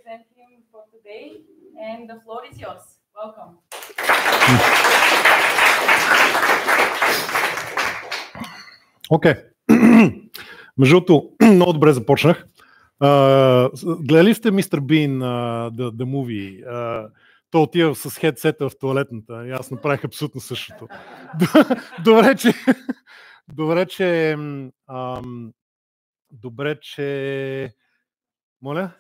present him for today, and the floor is yours. Welcome. Окей. Между другото, много добре започнах. Гледали сте Мистер Бин, the movie? Той отива с хедсета в тоалетната и аз направих абсолютно същото. Добре, че... Моля?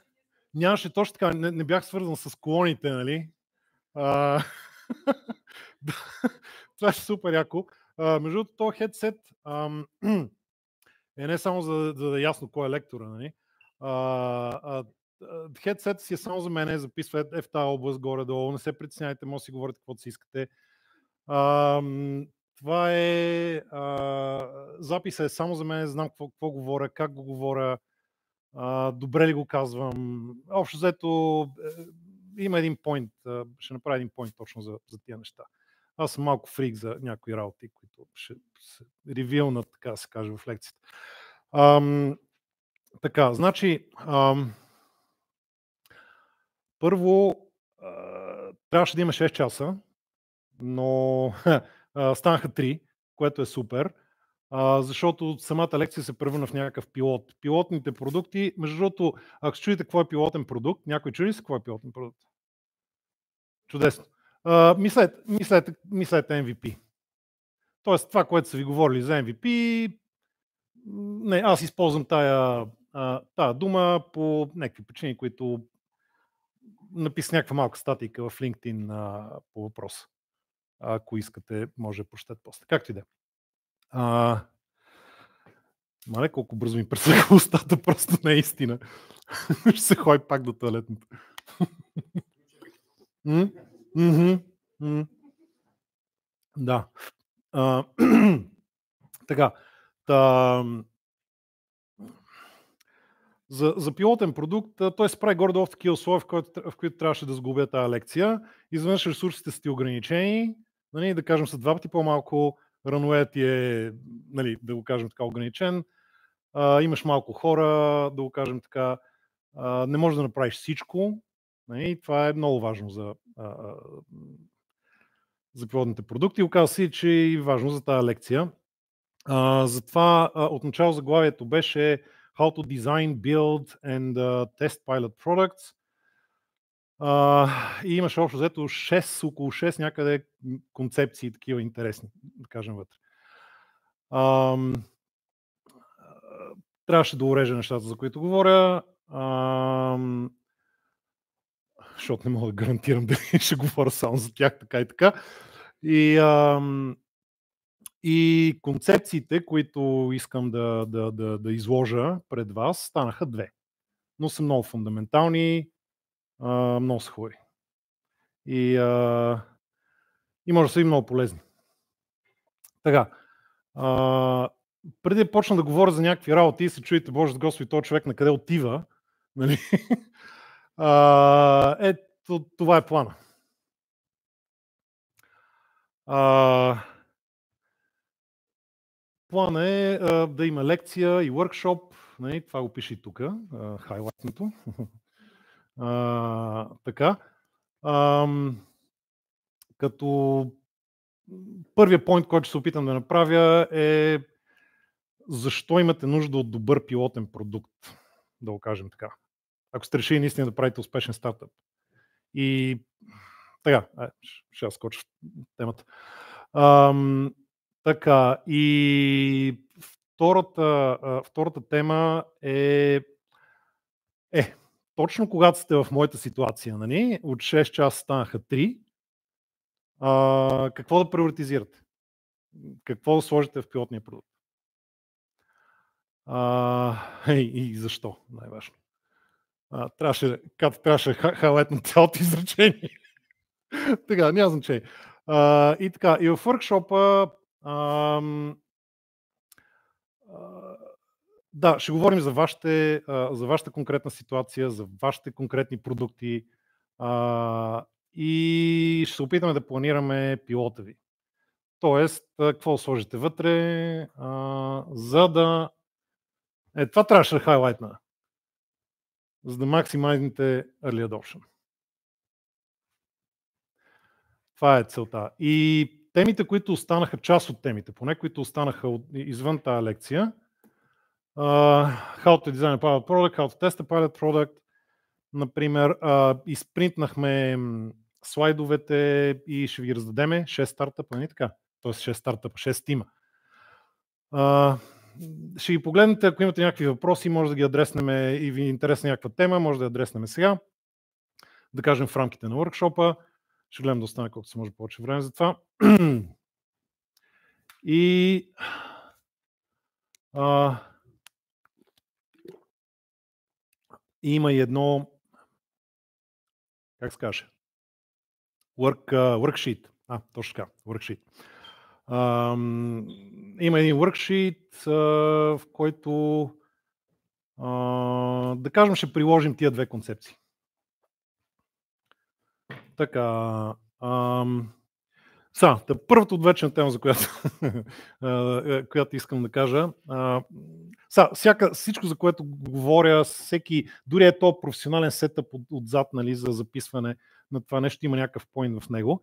Нямаше точно така, не бях свързан с колоните, нали? Това ще супер яко. Между другото, този хедсет е не само за да е ясно кой е лектора, нали? Хедсет си е само за мен, записва в тази област горе-долу, не се притесняйте, може да си говорите каквото си искате. Това е... записа е само за мен, знам какво говоря, как го говоря, добре ли го казвам. Общо взето има един поинт, ще направя един поинт точно за тия неща. Аз съм малко фрик за някои работи, които ще се ревилнат, така да се каже, в лекцията. Така, значи, първо трябваше да има 6 часа, но станаха 3, което е супер, защото самата лекция се превърна в някакъв пилот. Пилотните продукти, между другото, ако чуете какво е пилотен продукт, някой чули се какво е пилотен продукт? Чудесно. Мислете MVP. Тоест това, което са ви говорили за MVP, не, аз използвам тая дума по някакви причини, които написах някаква малка статика в LinkedIn по въпроса. Ако искате, може да прочетете после. Както и да е. Мале, колко бързо ми пресъха устата, просто не е истина. Ще се ходи пак до тоалетната. Да. Така. За пилотен продукт, той се прави горе-долу в такива условия, в които трябваше да сглобя тази лекция. Изведнъж ресурсите са ти ограничени, нали, да кажем са 2 пъти по-малко, рануеят ти е, нали, да го кажем така, ограничен, имаш малко хора, да го кажем така, не можеш да направиш всичко. Нали, това е много важно за пилотните продукти. Оказва се, че е важно за тази лекция. Затова отначало заглавието беше How to Design, Build and Test Pilot Products. И имаше общо взето около 6 някъде концепции, такива интересни, да кажем вътре. Трябваше да урежа нещата, за които говоря, защото не мога да гарантирам дали ще говоря само за тях, така и така. И концепциите, които искам да изложа пред вас, станаха 2. Но са много фундаментални, много са хубави. И може да са и много полезни. Така. Преди да почна да говоря за някакви работи и се чуете, Боже Господи, този човек на къде отива, нали? Ето, това е плана. План е да има лекция и workshop, нали? Това го пише и тук, хайлайтното. Така. Като първият поинт, който ще се опитам да направя е защо имате нужда от добър пилотен продукт, да го кажем така. Ако сте решили наистина да правите успешен стартъп. И така, ще скоча в темата. Така, и втората тема е точно когато сте в моята ситуация, нали? От 6 часа станаха 3, какво да приоритизирате? Какво да сложите в пилотния продукт? И защо, най-важно. Трябваше хайлайтно цялото изречение. Така, няма значение. И така, и в workshop-а да, ще говорим за вашата конкретна ситуация, за вашите конкретни продукти и ще се опитаме да планираме пилота ви. Тоест, какво сложите вътре, за да... Това трябваше да хайлайтна. за да максимайзните early adoption. Това е целта. И темите, които останаха, част от темите, поне които останаха извън тази лекция, how to design a pilot product, how to test a pilot product, например, изпринтнахме слайдовете и ще ви раздадеме 6 стартъпа, не така? Тоест 6 стартъпа, 6 тима. Ще ги погледнете, ако имате някакви въпроси, може да ги адреснем и ви интересна някаква тема, може да я адреснем сега. Да кажем в рамките на workshop-а. Ще гледам да остане колкото се може повече време за това. И има и едно, как се каже, worksheet. Точно така, worksheet. Има един worksheet, в който да кажем ще приложим тия две концепции. Така. Първата отвечна тема, за която искам да кажа. Всичко, за което говоря, всеки, дори е то професионален сетъп отзад, нали, за записване на това нещо, има някакъв поинт в него.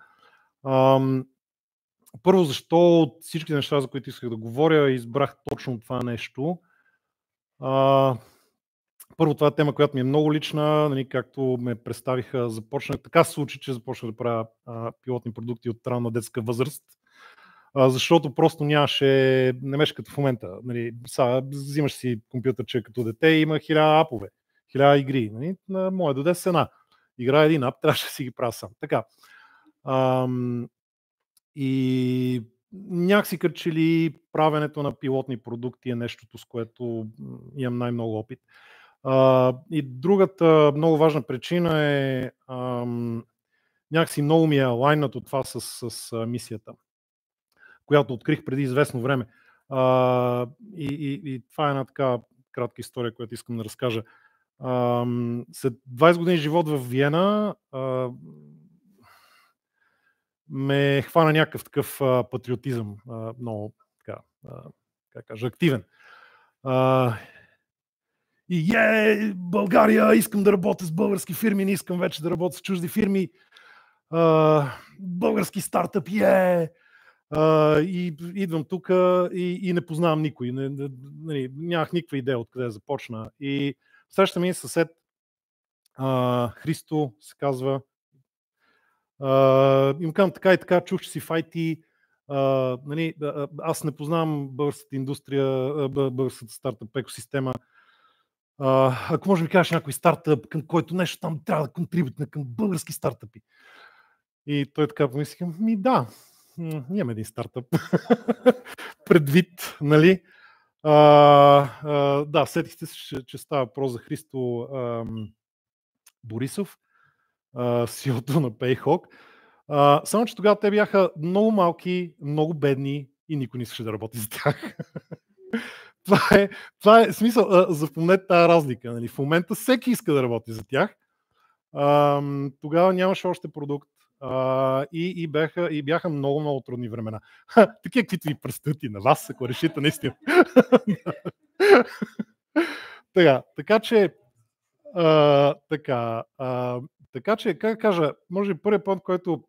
Първо, защо от всички неща, за които исках да говоря, избрах точно това нещо. Първо, това е тема, която ми е много лична, нали, както ме представиха, така се случи, че започнах да правя пилотни продукти от ранна детска възраст, защото просто не беше като в момента. Нали, взимаш си компютърче като дете и има 1000 апове, 1000 игри. Нали, на моя доде с една. Играя един ап, трябваше да си ги правя сам. Така. И някакси като че ли правенето на пилотни продукти е нещото, с което имам най-много опит. И другата много важна причина е някакси много ми е алайнато това с мисията, която открих преди известно време. И това е една така кратка история, която искам да разкажа. След 20 години живот в Виена ме хвана някакъв такъв патриотизъм, много така, как кажа, активен. И България, искам да работя с български фирми, не искам вече да работя с чужди фирми. Български стартъп, и идвам тук и не познавам никой. Нямах никаква идея откъде започна. И среща ми съсед, Христо се казва. Им казвам така и така, чух, че си в IT. Нали, аз не познавам българската индустрия, българската стартъп екосистема. Ако може да ми кажеш някой стартъп, към който нещо там трябва да контрибутне към български стартъпи. И той така помисли, да, имаме един стартъп. Предвид, нали? Да, сетихте се, че става въпрос за Христо Борисов, CEO-то на PayHawk. Само, че тогава те бяха много малки, много бедни и никой не искаше да работи за тях. Това е смисъл, запомнете тази разлика. Нали? В момента всеки иска да работи за тях. Тогава нямаше още продукт и бяха много, много трудни времена. Такива, каквито ви предстоят и на вас, ако решите наистина. Така че, как кажа, може би първият път, който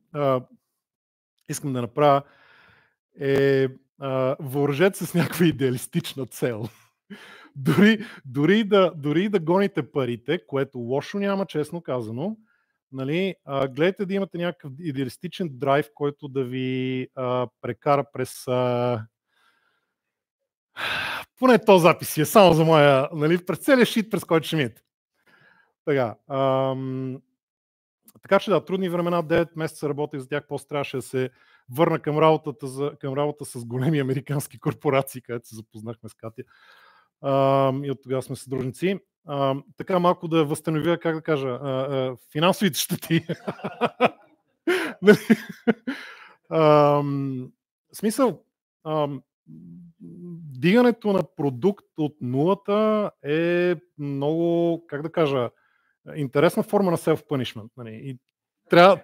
искам да направя е въоръжете се с някаква идеалистична цел. Дори да гоните парите, което лошо няма, честно казано, нали, гледайте да имате някакъв идеалистичен драйв, който да ви прекара през... Поне този запис е само за моя... Нали, през целия шит, през който ще минете. Така че да, трудни времена, 9 месеца работех за тях, после трябваше да се върна към работа с големи американски корпорации, където се запознахме с Катя. И от тогава сме съдружници. Така малко да възстановя, как да кажа, финансовите щети. Смисъл, дигането на продукт от нулата е много, как да кажа, интересна форма на self-punishment. И трябва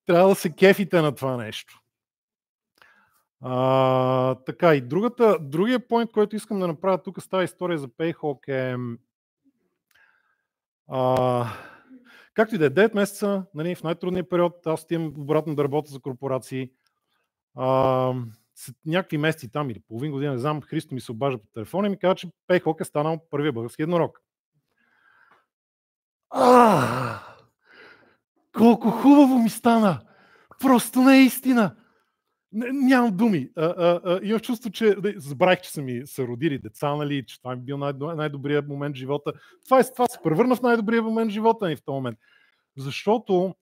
да се кефите на това нещо. Така, и другия поинт, който искам да направя тук с тази история за PayHawk е Както и да е, 9 месеца, нали, в най-трудния период, аз отивам обратно да работя за корпорации. След някакви месеци там или половин година, не знам, Христо ми се обажда по телефона и ми казва, че PayHawk е станал първия български еднорог. Колко хубаво ми стана! Просто наистина! Нямам думи. Имах чувство, че забравих, че са ми се родили деца, нали, че това е бил най-добрият момент в живота. Това се превърна в най-добрият момент в живота ни в този момент. Защото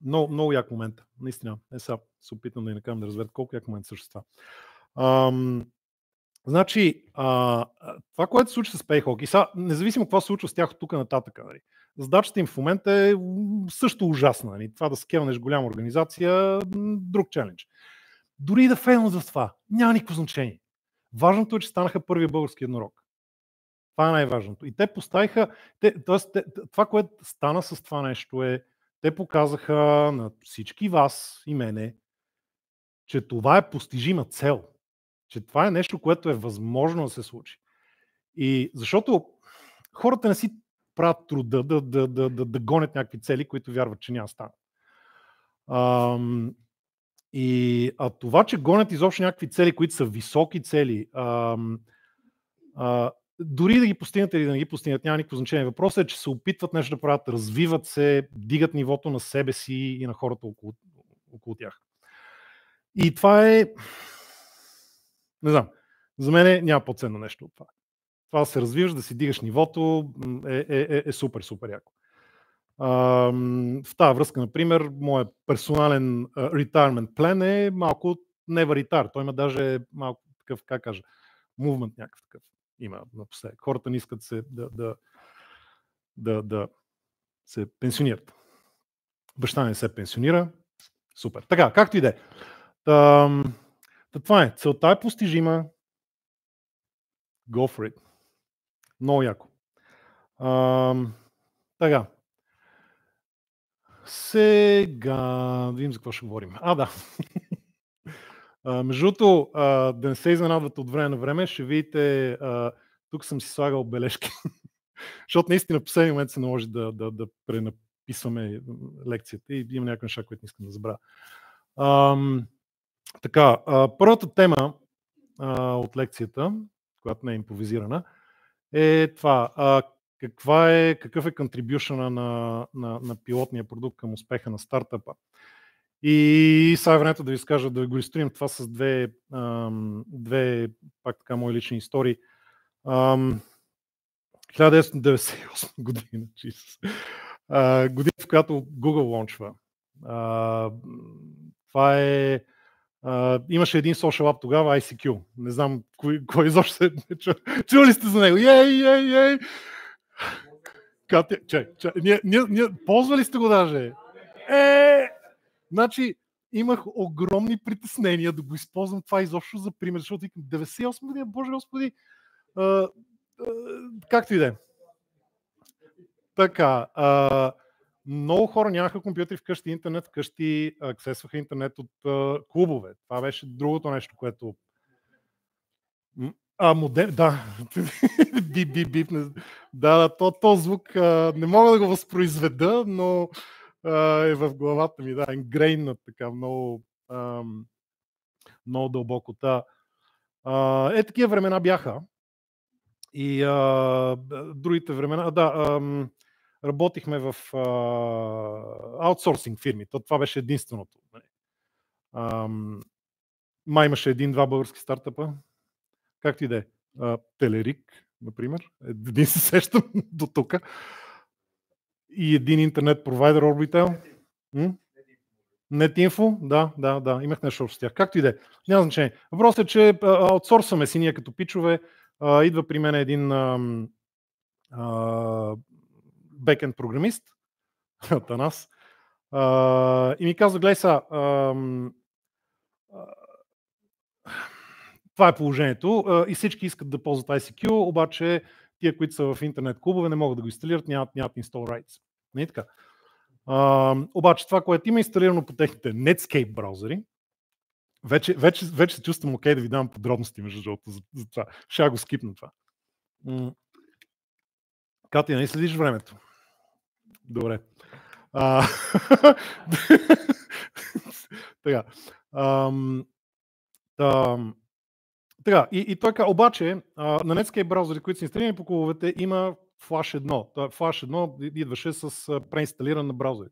много як момент. Наистина. Сега се опитам да накарам да разберете колко як момент също това. Значи, това, което се случва с PayHawk, и сега, независимо какво се случва с тях от тук нататък, нали, задачата им в момента е също ужасна. Нали. Това да скелнеш голяма организация, друг челендж. Дори и да фейлнат за това, няма никакво значение. Важното е, че станаха първия български еднорог. Това е най-важното. И те поставиха, това, което стана с това нещо е, те показаха на всички вас и мене, че това е постижима цел. Че това е нещо, което е възможно да се случи. И защото хората не си правят труда да гонят някакви цели, които вярват, че няма стане. Това, че гонят изобщо някакви цели, които са високи цели, дори да ги постигнат или да не ги постигнат, няма никакво значение. Въпросът е, че се опитват нещо да правят, развиват се, дигат нивото на себе си и на хората около тях. И това е... Не знам. За мен няма по-ценно нещо от това. Това да се развиваш, да си дигаш нивото е супер яко. В тази връзка, например, моят персонален retirement план е малко never retire. Той има даже малко такъв, как кажа, movement някакъв такъв. Има напоследък. Хората не искат да се пенсионират. Баща не се пенсионира. Супер. Така, както и да е. Това е. Целта е постижима. Go for it. Много яко. Така. Сега да видим за какво ще говорим. Да. Между другото, да не се изненадвате от време на време, ще видите, тук съм си слагал бележки, защото наистина в последния момент се наложи да пренаписваме лекцията и има някакви неща, които не искам да забравя. Така, първата тема от лекцията, която не е импровизирана, е това. Какъв е контрибюшъна на пилотния продукт към успеха на стартъпа. И сега е времето да ви скажа, да го изтроим това с две пак така мои лични истории. 1998 година, година, в която Google лончва. Това е... имаше един social app тогава, ICQ. Не знам кой изобщо се... Чували сте за него? Ей! Ние ползвали сте го даже. Значи, имах огромни притеснения да го използвам това изобщо за пример, защото викам 98 година, Боже Господи, както и да е. Така, много хора нямаха компютри вкъщи, интернет вкъщи, аксесваха интернет от клубове. Това беше другото нещо, което... модем, да. Бип. Да, то звук не мога да го възпроизведа, но е в главата ми, да, ингрейнат така, много дълбоко. Такива времена бяха. И другите времена, работихме в аутсорсинг фирми. Това беше единственото. Май имаше един-два български стартъпа. Както и да е. Телерик, например. Един се сещам до тук. И един интернет провайдер Orbitel. NetInfo, да. Имах нещо с тях. Както и да е. Няма значение. Въпросът е, че аутсорсваме си ние като пичове. Идва при мен един бекенд програмист, Атанас, и ми казва, гледай сега, това е положението и всички искат да ползват ICQ, обаче тия, които са в интернет клубове, не могат да го инсталират, нямат install rights. Не е така. Обаче това, което има инсталирано по техните Netscape браузъри, вече се чувствам окей да ви дам подробности, между другото, за това. Ще го скипна това. Кати, не следиш времето? Добре. Така. Така, и той каза, обаче на Netscape браузъри, които са инсталирани по клубовете, има Flash 1. Flash 1 идваше с преинсталиран на браузъри.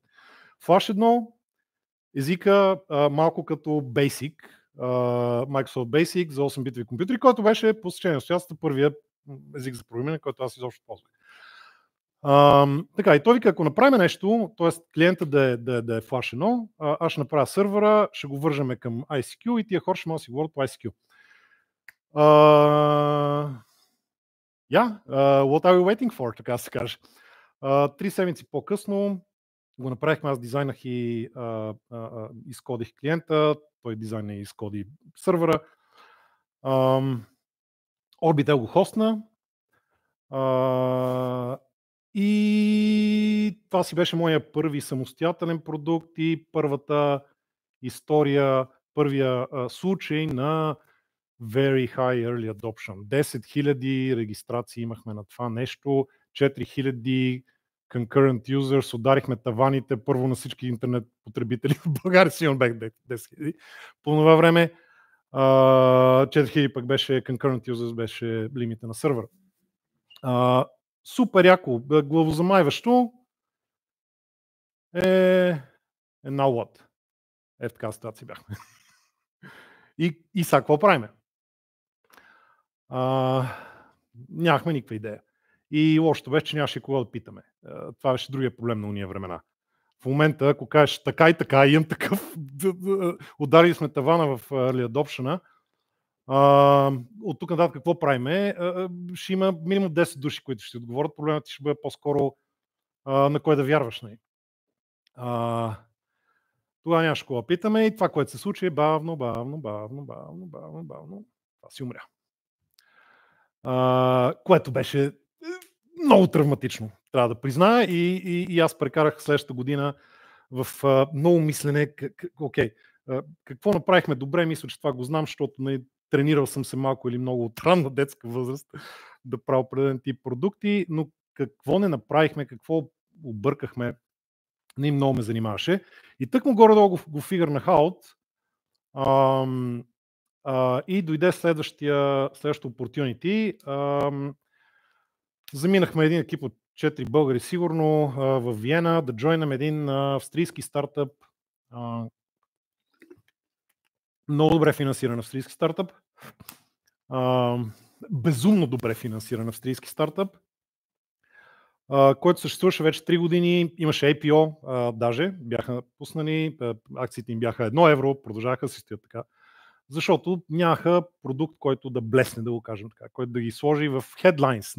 Flash 1 езика малко като Basic, Microsoft Basic за 8-битови компютри, който беше по стечение на обстоятелствата първият език за програмиране, който аз изобщо ползвах. Така, и той вика, ако направим нещо, т.е. клиента да е Flash 1, аз ще направя сървъра, ще го вържаме към ICQ и тия хора ще могат да си говорят по ICQ. What are we waiting for, така се каже. 3 седмици по-късно го направихме, аз дизайнах и изкодих клиента, той дизайна и изкоди сървъра. Orbitel го хостна и това си беше моя първи самостоятелен продукт и първата история, първия случай на very high early adoption. 10 000 регистрации имахме на това нещо, 4000 concurrent users, ударихме таваните първо на всички интернет потребители в България, сигурно бях 10 000. По това време 4000 пък беше concurrent users, беше лимита на сървъра. Супер яко, главозамайващо now what? В такава ситуация бяхме. И сега какво правиме? Нямахме никаква идея. И лошото беше, че нямаше кого да питаме. Това беше другия проблем на уния времена. В момента, ако кажеш така и така, имам такъв, ударили сме тавана в Early Adoption, от тук нататък какво правиме? Ще има минимум 10 души, които ще отговорят. Проблемът ще бъде по-скоро на кой да вярваш. Тогава нямаше кого да питаме и това, което се случи, бавно. Това си умря. Което беше много травматично, трябва да призная. И аз прекарах следващата година в много мислене. Какво направихме добре, мисля, че това го знам, защото тренирал съм се малко или много от ранна детска възраст да правя определен тип продукти, но какво не направихме, какво объркахме, не много ме занимаваше. И тъкмо горе-долу го фигърнах аут и дойде следващото opportunity. Заминахме един екип от 4 българи сигурно в Виена да джойнем един австрийски стартъп. Много добре финансиран австрийски стартъп. Безумно добре финансиран австрийски стартъп, който съществуваше вече 3 години. Имаше IPO, даже бяха пуснани, акциите им бяха 1 евро, продължаваха да се стоят така. Защото нямаха продукт, който да блесне, да го кажем така, който да ги сложи в headlines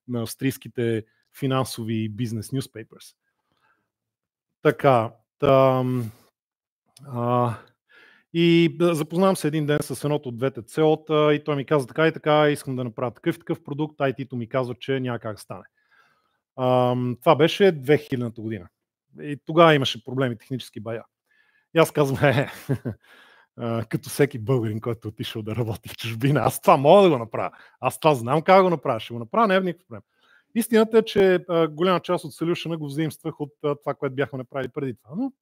на австрийските финансови бизнес newspapers. Така. И запознавам се един ден с едното от двете CEO-та и той ми каза така и така, искам да направя такъв продукт, IT-то ми казва, че няма как да стане. Това беше 2000-та година. И тогава имаше проблеми, технически бая. И аз казвам, като всеки българин, който отишъл да работи в чужбина, аз това мога да го направя. Аз това знам как да го направя. Ще го направя, не е никакъв проблем. Истината е, че голяма част от солюшъна го взаимствах от това, което бяхме направили преди това. Но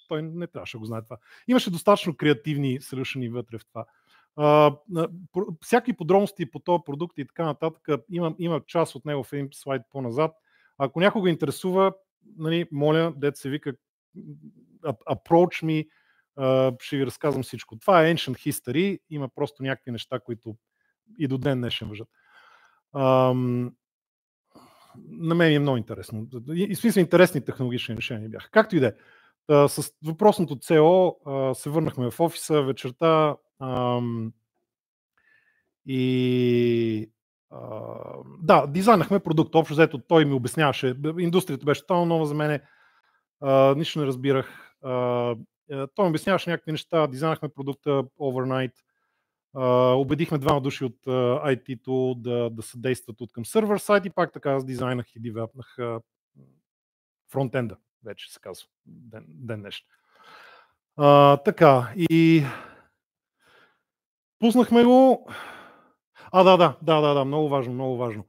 той не трябваше да го знае това. Имаше достатъчно креативни солюшъни вътре в това. Всяки подробности по този продукт и така нататък, има част от него в един слайд по-назад. Ако някого интересува, моля, дето се вика approach me, ще ви разказвам всичко. Това е ancient history, има просто някакви неща, които и до ден днешен въжат. На мен е много интересно. И в смисъл интересни технологични решения бяха. Както и да е. С въпросното CEO се върнахме в офиса вечерта и дизайнахме продукт. Общо взето той ми обясняваше. Индустрията беше тотално нова за мене. Нищо не разбирах. Той ми обясняваше някакви неща. Дизайнахме продукта overnight. Убедихме 2 души от IT-то да съдействат от към сервер сайт и пак така аз дизайнах и девелопнах фронтенда, вече се казва, ден днешен. Така, и пуснахме го. Да, много важно.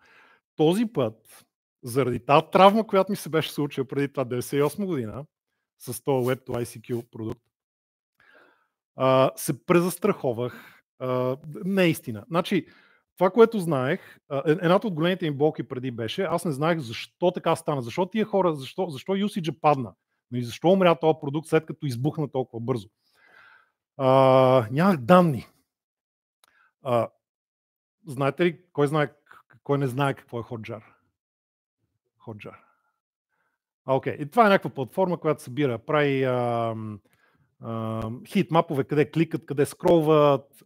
Този път, заради тази травма, която ми се беше случила преди това 98 година, с този Web2ICQ продукт, се презастраховах. Не е истина. Значи, това, което знаех, едната от големите им болки преди беше, аз не знаех защо така стана, защо тия хора, защо usage падна, и защо умря този продукт след като избухна толкова бързо. Нямах данни. Знаете ли, кой не знае какво е Hotjar? Hotjar. Окей. И това е някаква платформа, която събира, прави хит мапове, къде кликат, къде скролват,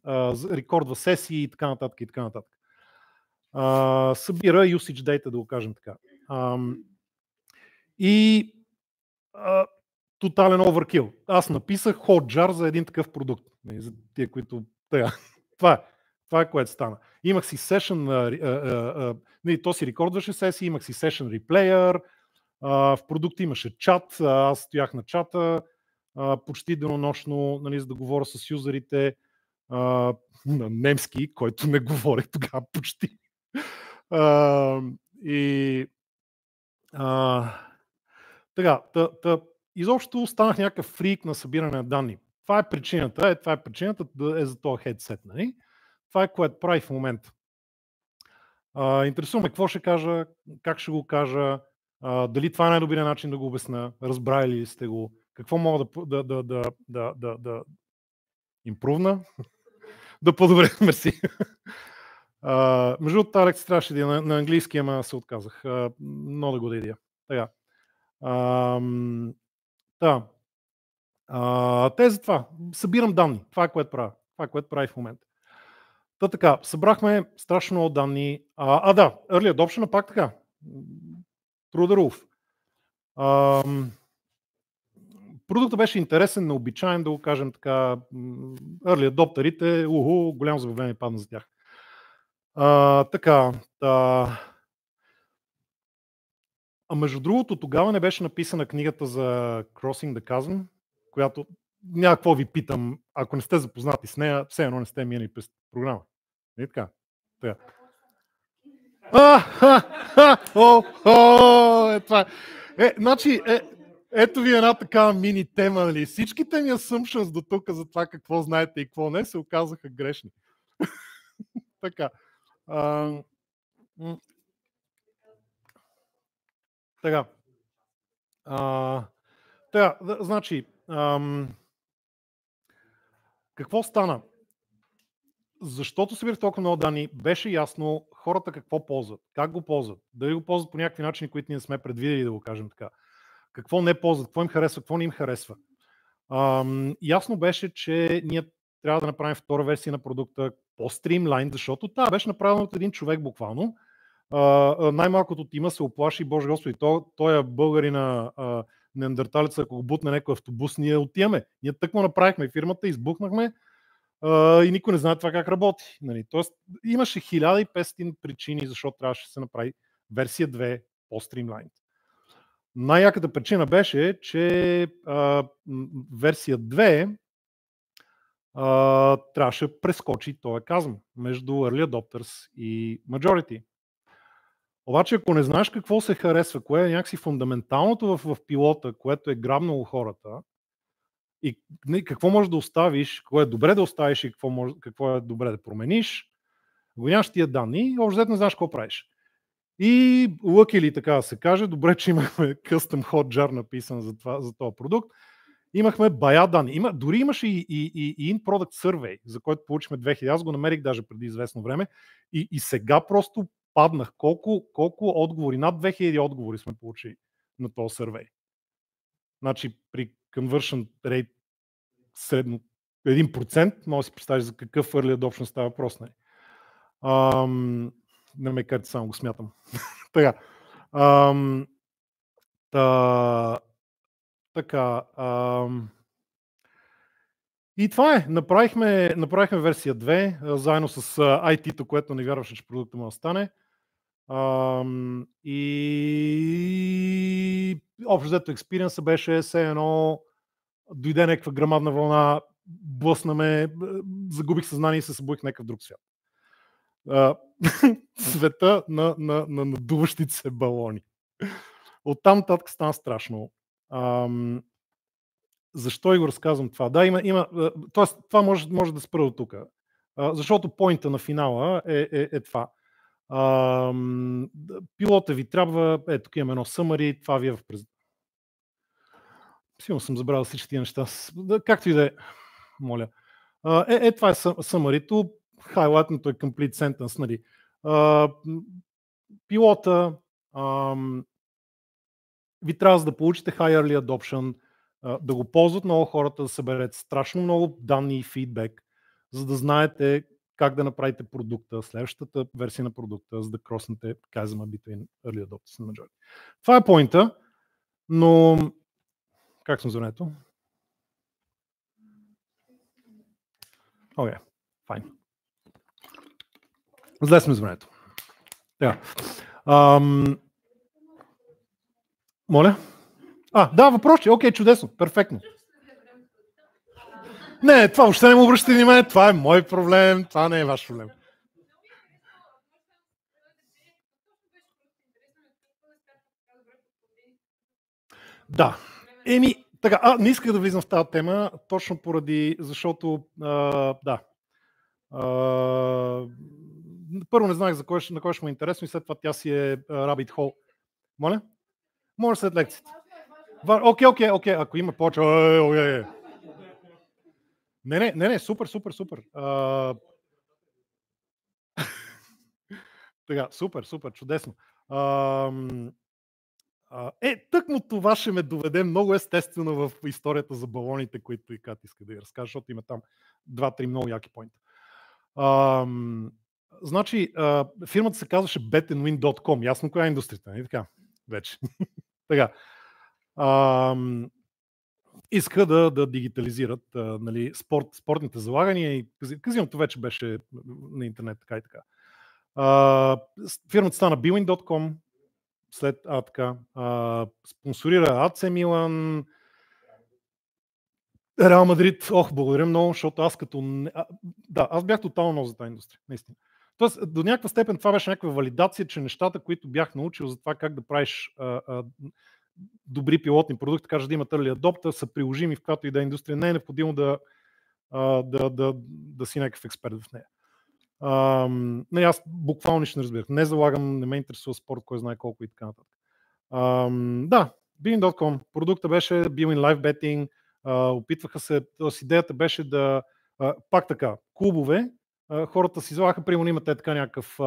рекордва сесии и така нататък. И така нататък. Събира usage data, да го кажем така. Тотален overkill. Аз написах Hotjar за един такъв продукт. За тия, които... Това е което стана. Имах си сешън, то си рекордваше сесии, имах си сешън реплеер, в продукта имаше чат, аз стоях на чата почти денонощно, нали, за да говоря с юзерите на немски, който не говорех тогава почти. Така, изобщо станах някакъв фрик на събиране на данни. Това е причината да е за този хедсет. Нали? Това е което прави в момента. Интересуваме какво ще кажа, как ще го кажа, дали това е най-добрият начин да го обясна, разбрали ли сте го, какво мога да импрувна, да подобря, мерси. Между другото, Алекс трябваше да е на английски, ама се отказах. Много да го да идея. Така. Те за това. Събирам данни. Това е което правя. Това е което прави в момента. Така, събрахме страшно много данни. Да, Early Adoption пак така. Трудеров. Продуктът беше интересен, необичаен, да го кажем така. Early Adopterите, голямо забавление падна за тях. Между другото, тогава не беше написана книгата за Crossing the Chasm, която някакво ви питам, ако не сте запознати с нея, все едно не сте минали през програма. Не така? Значи, ето ви една такава мини тема, нали? Всичките ми assumptions до тук за това какво знаете и какво не се оказаха грешни. Така. Така. Значи, какво стана? Защото събирах толкова много данни, беше ясно хората какво ползват, как го ползват, дали го ползват по някакви начини, които ние не сме предвидели, да го кажем така. Какво не ползват, какво им харесва, какво не им харесва. Ясно беше, че ние трябва да направим втора версия на продукта по-стримлайн, защото това беше направено от един човек буквално. Най-малкото от има се оплаши, Боже Господи, той е българина неандерталеца, ако го бутне някой автобус, ние отиваме. Ние тъкмо направихме фирмата, избухнахме и никой не знае това как работи. Нали? Тоест, имаше 1500 причини, защо трябваше да се направи версия 2 по-стримлайн. Най-яката причина беше, че версия 2 трябваше да прескочи този казм между Early Adopters и Majority. Обаче, ако не знаеш какво се харесва, кое е някакси фундаменталното в пилота, което е грабнало хората, и какво можеш да оставиш, какво е добре да оставиш и какво е добре да промениш, го нямаш тия данни, общо не знаеш какво правиш. И luckily, така да се каже, добре, че имахме custom Hotjar написан за този продукт, имахме бая данни. Дори имаше и in-product survey, за който получихме 2000, аз го намерих даже преди известно време и сега просто паднах. Колко отговори, над 2000 отговори сме получили на този survey. Значи при conversion rate средно 1%, може да си представиш за какъв early adoption става въпрос. Не ме кажете, само го смятам. Така. И това е. Направихме версия 2, заедно с IT-то, което не вярваше, че продукта му стане. И общо взето експириенса беше все едно дойде някаква грамадна вълна, блъснаме, загубих съзнание и се събудих някакъв друг свят. Света на надуващите се балони. Оттам нататък стана страшно. Защо и го разказвам това? Да, тоест, това може да спра от тук. Защото поинта на финала е това. Пилота ви трябва, тук имам едно summary, това ви е в презентация. Сигурно съм забравил всички тия неща. Както и да е, моля. Това е summary-то, хайлайтното е complete sentence, нали. Пилота ви трябва да получите high early adoption, да го ползват много хората, да съберете страшно много данни и фидбек, за да знаете как да направите продукта, следващата версия на продукта, за да кроснете chasm between early adopters and majority. Това е поинта, но как съм за времето? Окей, файн. Зле сме с времето. Моля? Да, въпроси. Окей, чудесно, перфектно. Не, това въобще не му обръщате внимание, това е мой проблем, това не е ваш проблем. Да. Така, не исках да влизам в тази тема, точно защото първо не знаех на кой ще му е интересно и след това тя си е rabbit hole. Моля? Може след лекцията. Окей, ако има повече. Не, супер. Така, супер, чудесно. Тъкмо това ще ме доведе много естествено в историята за балоните, които и Кат иска да я разкажа, защото има там 2-3 много яки поинта. Значи, фирмата се казваше betandwin.com. Ясно коя е индустрията, нали така? Вече. Така. Иска да дигитализират нали, спортните залагания и казиното вече беше на интернет, така и така. Фирмата стана bwin.com, след спонсорира AC Милан, Реал Мадрид. Благодаря много, защото аз бях тотално нов за тази индустрия, наистина. Тоест, до някаква степен това беше някаква валидация, че нещата, които бях научил за това как да правиш добри пилотни продукти, така да имат early adopter, са приложими в каквато и да е индустрия. Не е необходимо да си някакъв експерт в нея. Аз буквално нищо не разбирах. Не залагам, не ме интересува спорт, кой знае колко и така нататък. bwin.com. Продукта беше bwin live betting. Опитваха се, идеята беше да пак така, клубове, хората си залагаха, примерно имате така някакъв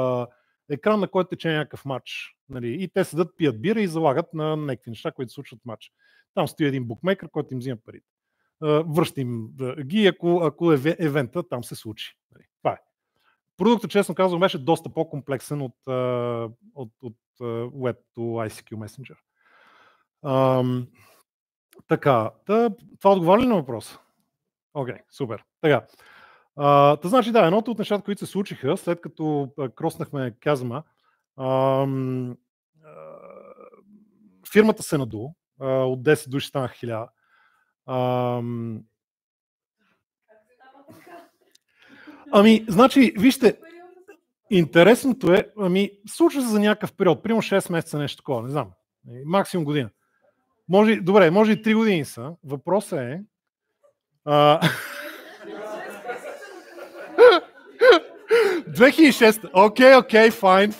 екран, на който тече някакъв матч. Нали? И те седат, пият бира и залагат на някакви неща, които се случват в матч. Там стои един букмейкър, който им взима парите. Връща им ги, ако евента там се случи. Нали? Това е. Продуктът, честно казвам, беше доста по-комплексен от Web to ICQ Messenger. Така, това отговаря ли на въпроса? Окей, супер. Така. Значи едното от нещата, които се случиха, след като кроснахме Казма, фирмата се наду, от 10 души станах 1000. Значи, вижте, интересното е, случва се за някакъв период, примерно 6 месеца, нещо такова, не знам, максимум година. Може и 3 години са. Въпросът е... 2006. Окей, fine.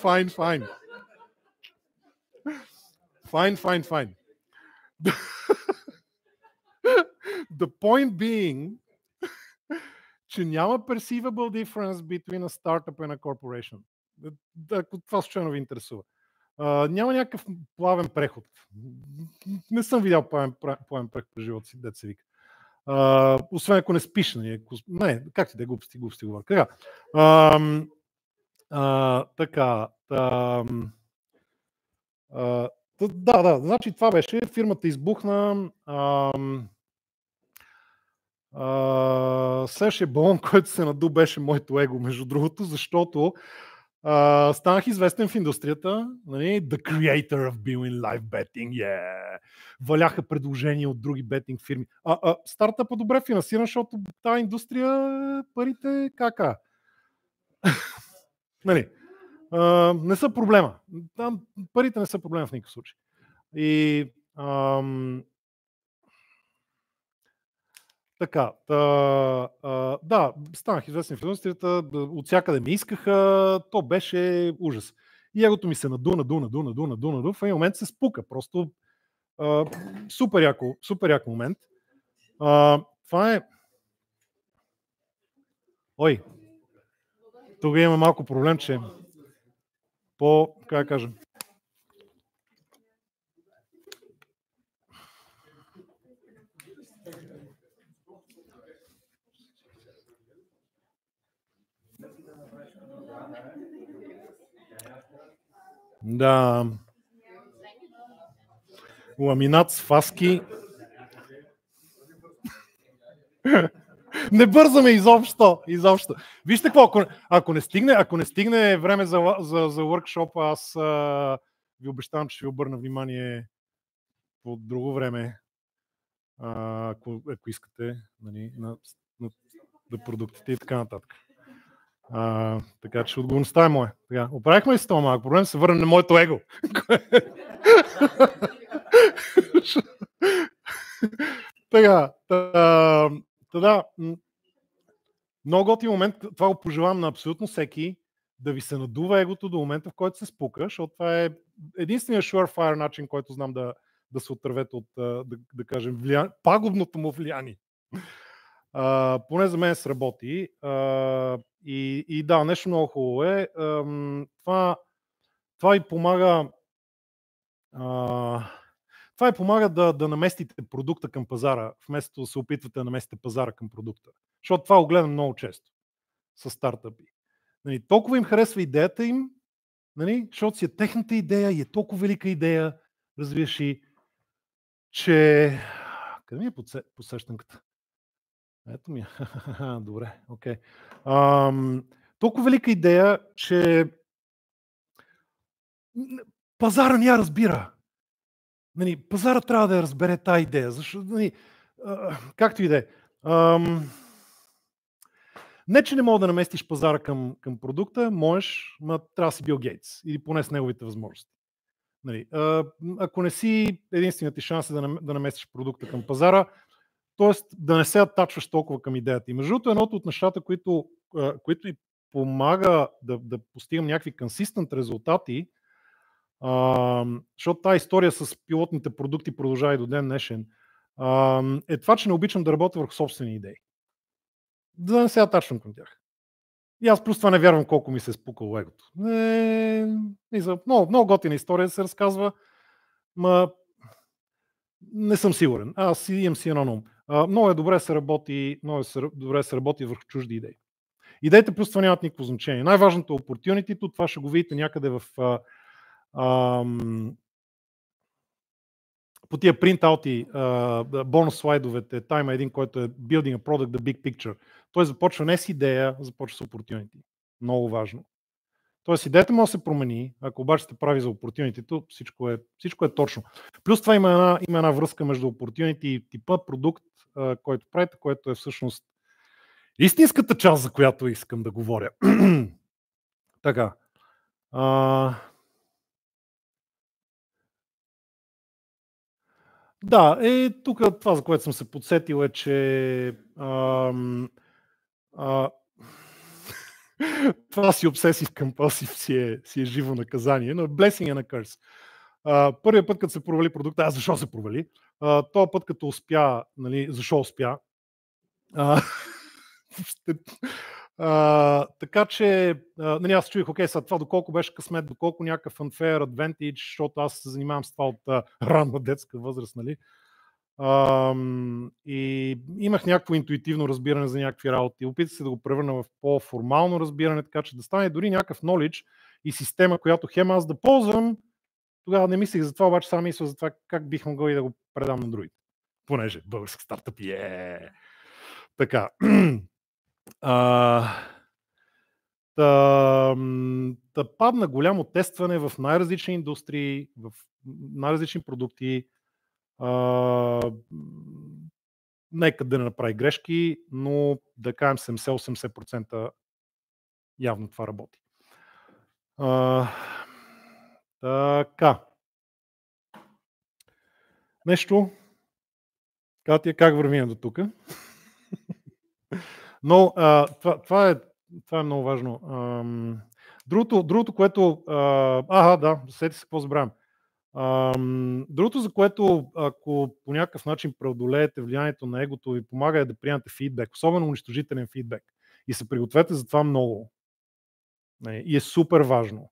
Fine. The point being, че няма perceivable difference between a startup and a corporation. Ако това случайно ви интересува. Няма някакъв плавен преход. Не съм видял плавен преход през живота си, дето се вика. Освен ако не спиш. Не, как ти да е глупости говоря. Така. Значи това беше. Фирмата избухна. Следващия балон, който се наду, беше моето его, между другото, защото станах известен в индустрията, нали? The creator of bwin live betting, yeah! Валяха предложения от други бетинг фирми. Стартъпът добре финансиран, защото тази индустрия парите кака. Нали? не са проблема. Там парите не са проблема в никакъв случай. И така, да, станах известен в индустрията, от всякъде ми искаха, то беше ужас. И егото ми се наду. В един момент се спука. Просто супер як момент. Това е... Ой, тук има малко проблем, че как да кажа... Да. Ламинат с фаски. Не бързаме изобщо. Вижте какво, ако не стигне време за workshop, аз ви обещавам, че ще ви обърна внимание по друго време, ако искате, нали, на продуктите и така нататък. Така че отговорността е моя. Така, оправихме ли се това малко проблем? Се върнем на моето его. Така, да, много готин момент, това го пожелавам на абсолютно всеки, да ви се надува егото до момента, в който се спука, защото това е единствения surefire начин, който знам да се отървете от, да кажем, пагубното му влияние. Поне за мен сработи. И да, нещо много хубаво е. Това и помага това ви помага да наместите продукта към пазара, вместо да се опитвате да наместите пазара към продукта. Защото това го гледам много често с стартъпи. Нали, толкова им харесва идеята им, нали, защото си е техната идея и е толкова велика идея, разбираш и, че... Къде ми е посещанката? Ето ми е. Добре, окей. Толкова велика идея, че пазара не я разбира. Нали, пазара трябва да я разбере тази идея. Защото, нали, както и да е. Не, че не мога да наместиш пазара към продукта, можеш, но трябва да си Бил Гейтс или поне с неговите възможности. Нали, ако не си, единственият ти шанс е да наместиш продукта към пазара, т.е. да не се атачваш толкова към идеята. И между другото, едното от нещата, които и помага да постигам някакви consistent резултати, защото тази история с пилотните продукти продължава и до ден днешен, е това, че не обичам да работя върху собствени идеи. Да не се атачвам към тях. И аз просто това не вярвам колко ми се е спукало егото. Много готина история се разказва, ма не съм сигурен. Аз имам си едно ум. Много добре се работи върху чужди идеи. Идеите просто нямат никакво значение. Най-важното е opportunity, това ще го видите някъде в по тия принтаути, бонус слайдовете, там има един, който е Building a Product, the Big Picture. Той започва не с идея, започва с opportunity. Много важно. Тоест идеята може да се промени, ако обаче сте прави за opportunity, всичко е точно. Плюс това има една връзка между opportunity и типа продукт, който правите, което е всъщност истинската част, за която искам да говоря. Така. Да, тук това, за което съм се подсетил е, че това си обсесив компулсив си е живо наказание, но blessing and a curse. Първият път, като се провали продукта, защо се провали? Този път, като успя, нали, защо успя? Така че, нали, аз чуих, окей, сега това доколко беше късмет, доколко някакъв unfair advantage, защото аз се занимавам с това от ранна детска възраст, нали? И имах някакво интуитивно разбиране за някакви работи. Опитах се да го превърна в по-формално разбиране, така че да стане дори някакъв knowledge и система, която хем аз да ползвам. Тогава не мислих за това, обаче само мисля за това как бих могъл и да го предам на другите. Понеже български стартъп е. Така. Падна голямо тестване в най-различни индустрии, в най-различни продукти. Нека да не направи грешки, но да кажем 70-80% явно това работи. Така. Нещо. Катя, как вървим до тук? Но това е много важно. Другото, което... да, сети се какво забравям. Другото, за което, ако по някакъв начин преодолеете влиянието на егото, ви помага е да приемате фидбек, особено унищожителен фидбек. И се пригответе за това много. И е супер важно.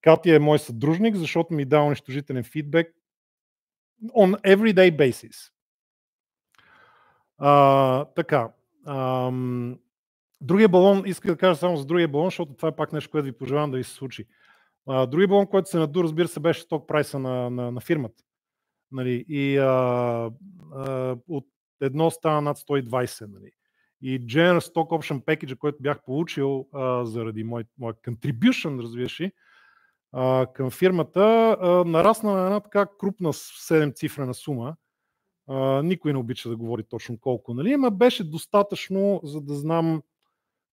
Катя е мой съдружник, защото ми дава унищожителен фидбек on everyday basis. Така. Другия балон, иска да кажа само за другия балон, защото това е пак нещо, което ви пожелавам да ви се случи. Другия балон, който се наду, разбира се, беше сток прайса на фирмата. Нали? И от едно стана над 120. Нали? И General Stock Option Package, който бях получил заради моя contribution, разбираш ли, към фирмата, нарасна на една така крупна 7-цифрена сума. Никой не обича да говори точно колко, нали? Ама беше достатъчно, за да знам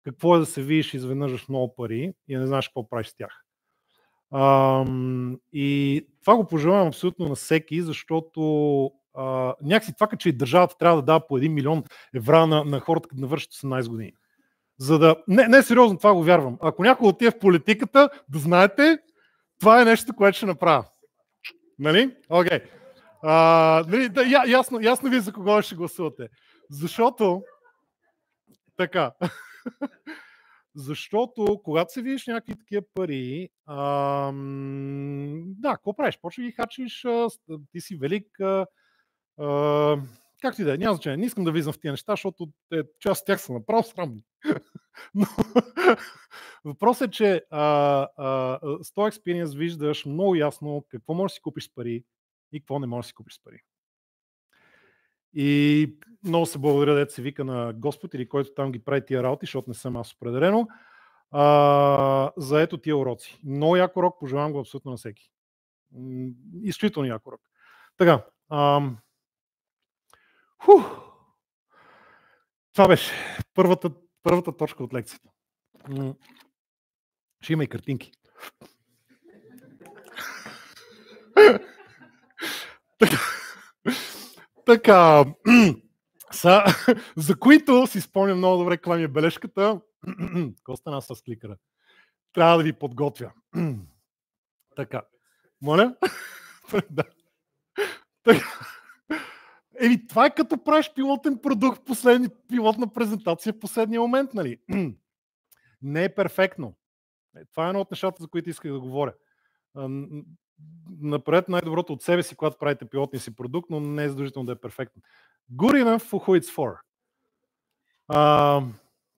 какво е да се видиш изведнъж с много пари и не знаеш какво правиш с тях. И това го пожелавам абсолютно на всеки, защото някакси това, че и държавата трябва да дава по 1 милион евро на хората, като навършат 18 години. За да... Не, сериозно, това го вярвам. Ако някой отиде в политиката, да знаете, това е нещо, което ще направя. Нали? Окей. Ясно ви за кого ще гласувате. Защото така. Защото когато се видиш някакви такива пари, какво правиш? Почва ги хачиш, ти си велик, както и да е, няма значение. Не искам да влизам в тия неща, защото част от тях са направо срамни. Но въпросът е, че с този експириенс виждаш много ясно какво можеш да си купиш с пари и какво не можеш да си купиш с пари. И много се благодаря, дето се вика на Господ или който там ги прави тия работи, защото не съм аз определено, за ето тия уроци. Много як урок, пожелавам го абсолютно на всеки. Изключително як урок. Така. Това беше първата точка от лекцията. Ще има и картинки. Така, за които си спомням много добре каква ми е бележката. Какво стана с кликъра? Трябва да ви подготвя. Така. Моля? Да. Това е като правиш пилотен продукт, пилотна презентация в последния момент, нали? Не е перфектно. Това е едно от нещата, за които исках да говоря. Напред най-доброто от себе си, когато правите пилотния си продукт, но не е задължително да е перфектно. Good enough for who it's for.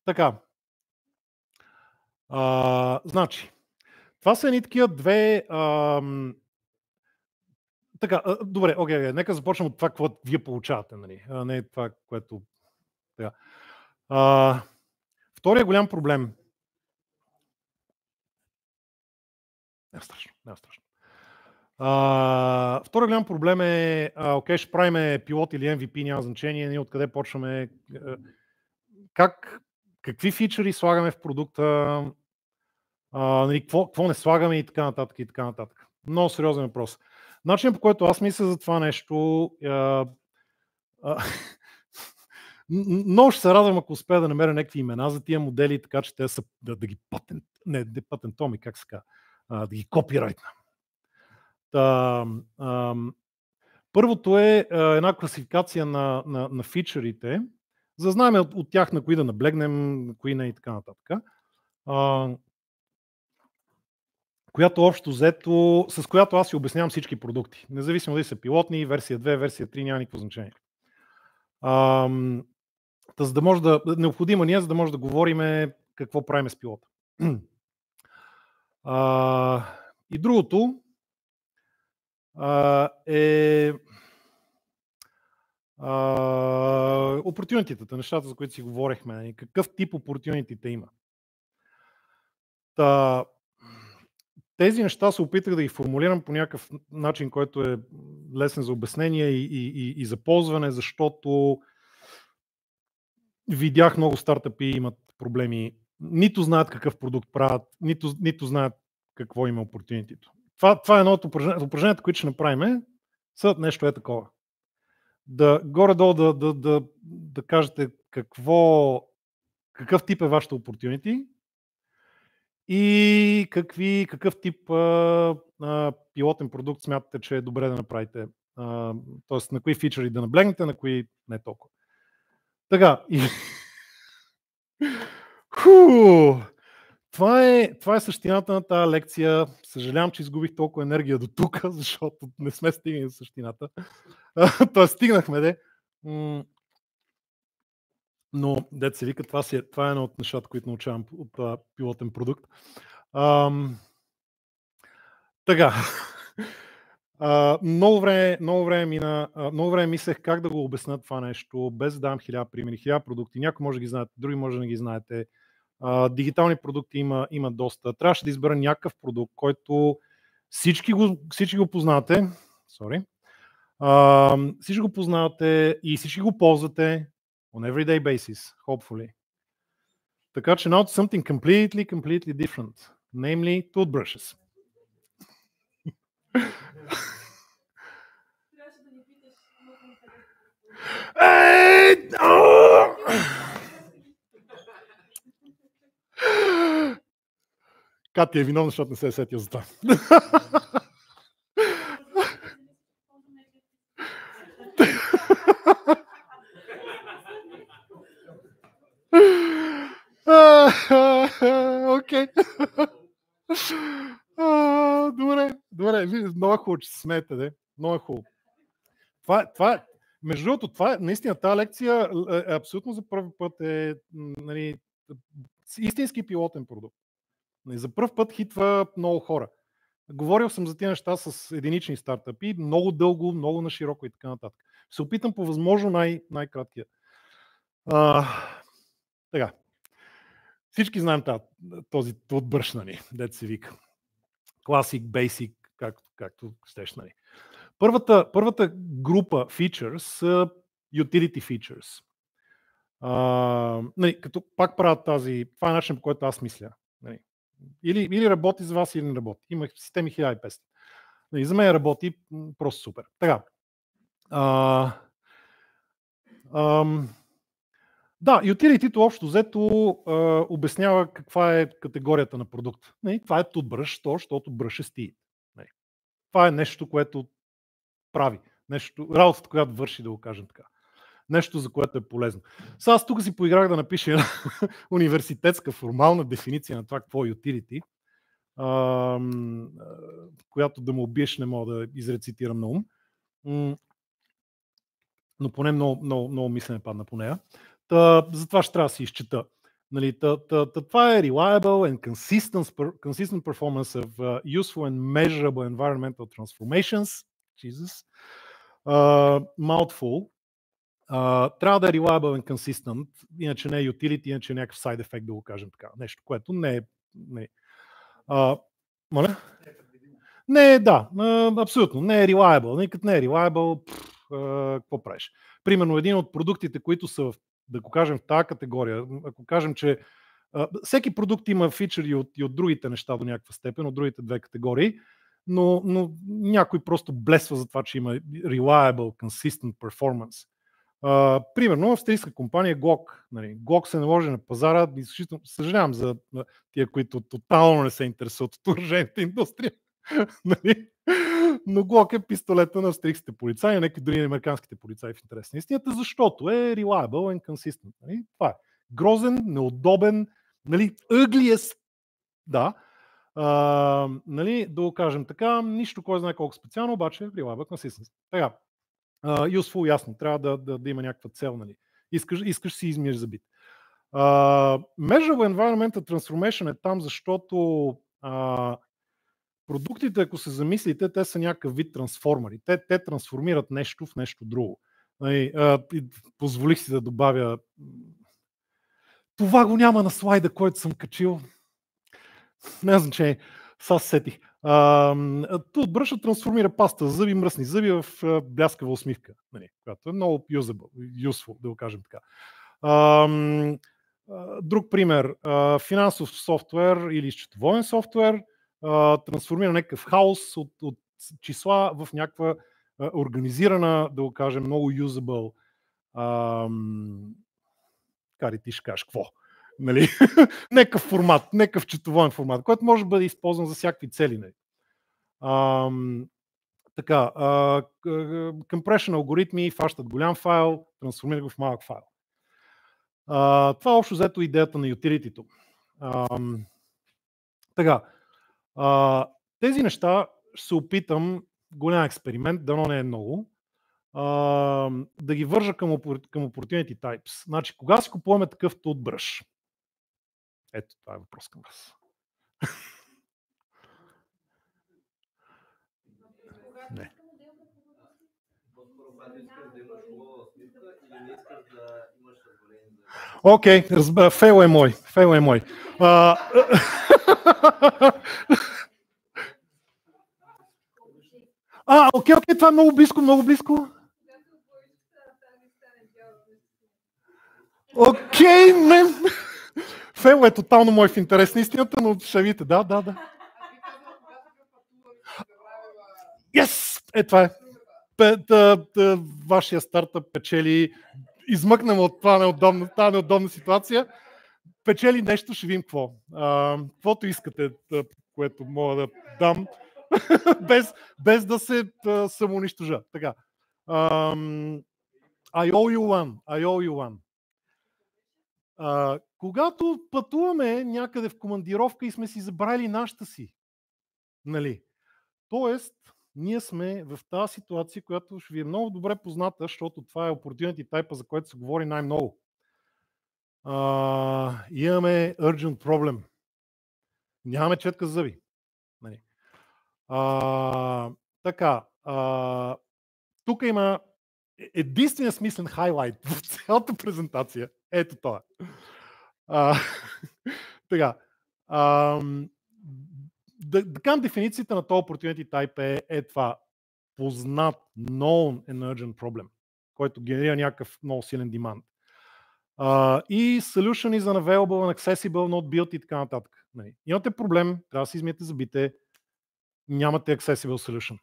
Така. Значи, това са едни такива две... Така, добре, окей, нека започнем от това, какво вие получавате, нали? Не това, което... Така. Втория голям проблем... Не е страшно. Втория голям проблем е, окей, ще правим пилот или MVP, няма значение, ние откъде почваме, какви фичъри слагаме в продукта, какво не слагаме и така нататък. Много сериозен въпрос. Начинът, по който аз мисля за това нещо, много ще се радвам, ако успея да намеря някакви имена за тия модели, така че те са да ги патентоми, как се казва, да ги копирайтна. Първото е една класификация на фичърите, за да знаем от тях на кои да наблегнем, на кои не и така нататък. Която общо взето, с която аз си обяснявам всички продукти. Независимо дали са пилотни, версия 2, версия 3, няма никакво значение. За да може необходима ни е, за да може да говорим какво правим с пилота. И другото е opportunity-тата, нещата, за които си говорихме. Какъв тип opportunity-те има. Тези неща се опитах да ги формулирам по някакъв начин, който е лесен за обяснение и за ползване, защото видях много стартъпи имат проблеми нито знаят какъв продукт правят, нито знаят какво има opportunity-то. Това е едно от упражненията, които ще направим, са нещо е такова. Горе-долу да кажете какъв тип е вашето opportunity и какъв тип пилотен продукт смятате, че е добре да направите. Тоест на кои фичъри да наблегнете, на кои не толкова. Така. Това е същината на тази лекция. Съжалявам, че изгубих толкова енергия до тук, защото не сме стигнали до същината. Тоест стигнахме, де. Но, дето се вика, това е едно от нещата, които научавам от пилотен продукт. Така. Много време мина, много време мислех как да го обясня това нещо, без да дам 1000 примери, 1000 продукти. Някои може да ги знаете, други може да не ги знаете. Дигитални продукти има доста. Трябваше да избера някакъв продукт, който всички го познавате. Всички го познавате и всички го ползвате on everyday basis, hopefully. Така че now to something completely different, namely toothbrushes. Катя е виновна, защото не се е сетил за това. Окей. Добре. Много хубаво, че се смеете, де. Много хубаво. Това, между другото, наистина, тази лекция е абсолютно за първи път нали, истински пилотен продукт. За първ път хитва много хора. Говорил съм за тези неща с единични стартъпи, много дълго, много на широко и така нататък. Се опитам по възможно най-краткия. Така. Всички знаем този отбърш, нали, дето се вика. Classic, basic, както щеш, нали. Първата група features са utility features. Нали, като пак правят това е начин, по който аз мисля. Нали. Или работи за вас, или не работи. Имах системи 1500. Нали, за мен работи просто супер. Така. Да, utility-то общо взето обяснява каква е категорията на продукт. Не, това е toothbrush, защото бръш е стиит. Това е нещо, което прави. Работата, която върши, да го кажем така. Нещо, за което е полезно. Сега аз тук си поиграх да напиша една университетска формална дефиниция на това какво е utility, която да му убиеш не мога да изрецитирам на ум. Но поне много мислене падна по нея. Затова ще трябва да си изчета. Нали, това е reliable and consistent performance of useful and measurable environmental transformations. Jesus. Mouthful. Трябва да е reliable and consistent, иначе не е utility, иначе е някакъв side effect, да го кажем така. Нещо, което не е... Моля? Не, да, абсолютно. Не е reliable. Никът не е reliable, какво правиш? Примерно един от продуктите, които са, да го кажем, в тази категория, ако кажем, че всеки продукт има фичъри и от другите неща до някаква степен, от другите две категории, но някой просто блесва за това, че има reliable, consistent performance. Примерно, австрийска компания GOG. Нали, GOG се наложи на пазара, съжалявам за тия, които тотално не се интересуват от оръжейната индустрия. Нали? Но GOG е пистолета на австрийските полицаи, а някакви други американските полицаи в интерес на истината, защото е reliable and consistent. Нали? Това е грозен, неудобен, нали, ъглиест. Да. Нали, да го кажем така, нищо кой знае колко специално, обаче reliable consistent. Така. Useful, ясно, трябва да има някаква цел. Нали. Искаш си измиеш за бит. Measurable Environmental Transformation е там, защото продуктите, ако се замислите, те са някакъв вид трансформери. Те трансформират нещо в нещо друго. Позволих си да добавя... Това го няма на слайда, който съм качил. Не значение. Сега се сетих. Toothbrush трансформира паста за зъби, мръсни зъби в бляскава усмивка, нали, която е много useful, да го кажем така. Друг пример. Финансов софтуер или счетоводен софтуер трансформира някакъв хаос от числа в някаква организирана, да го кажем, много юзабъл. Кари ти ще кажеш какво? Нали? Некъв формат, некъв счетоводен формат, който може да бъде използван за всякакви цели. Нали? Така, compression алгоритми фащат голям файл, трансформират го в малък файл. Това е общо взето идеята на utility-то. Така, тези неща ще се опитам, голям експеримент, дано не е много, да ги вържа към opportunity types. Значи, кога си купуваме такъв toothbrush? Ето, това е въпрос към вас. Не. Окей, фейл е мой. Окей, това е много близко. Окей, фейл е тотално мой в интерес на истината, но ще видите, да. Yes! Това е. Вашия стартъп печели, измъкнем от тази неудобна ситуация, печели нещо, ще видим какво. Каквото искате, което мога да дам, без да се самоунищожа. Така. I owe you one. Когато пътуваме някъде в командировка и сме си забрали нашата си, нали? Тоест, ние сме в тази ситуация, която ще ви е много добре позната, защото това е opportunity type, за който се говори най-много. Имаме urgent problem. Нямаме четка за зъби. Нали? Така. Тук има единствения смислен хайлайт в цялата презентация. Ето това. Така. Да кажем, дефиницията на този opportunity type е това. Познат, known and urgent problem, който генерира някакъв много силен demand. И solution is unavailable, inaccessible, not built и така нататък. Имате проблем, трябва да си измиете зъбите, нямате accessible solution.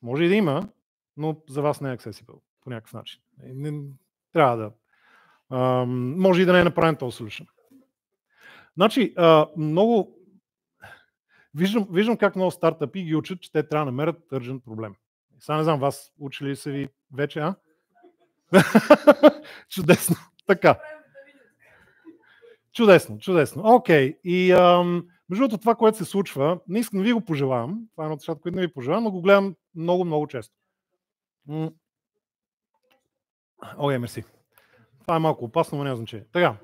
Може и да има, но за вас не е accessible по някакъв начин. Трябва да. Може и да не е направен този solution. Значи, много. Виждам как много стартъпи ги учат, че те трябва да намерят urgent проблем. Сега не знам, вас учили се ви вече, Чудесно. Така. Чудесно. Окей. И между другото това, което се случва, не искам да ви го пожелавам, това е едно от нещата, които не ви пожелавам, но го гледам много често. Мерси. Това е малко опасно, но няма значение. Така.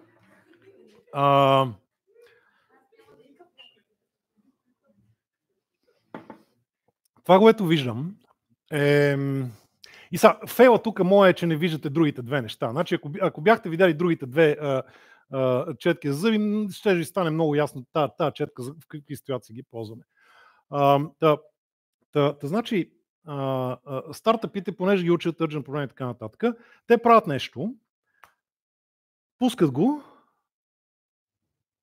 Това, което виждам е... И сега, фейла тук моя е, че не виждате другите две неща. Значи, ако бяхте видяли другите две четки за зъби, ще ви стане много ясно тази четка в какви ситуации ги ползваме. Значи, стартъпите, понеже ги учат urgent проблеми и така нататък, те правят нещо, пускат го,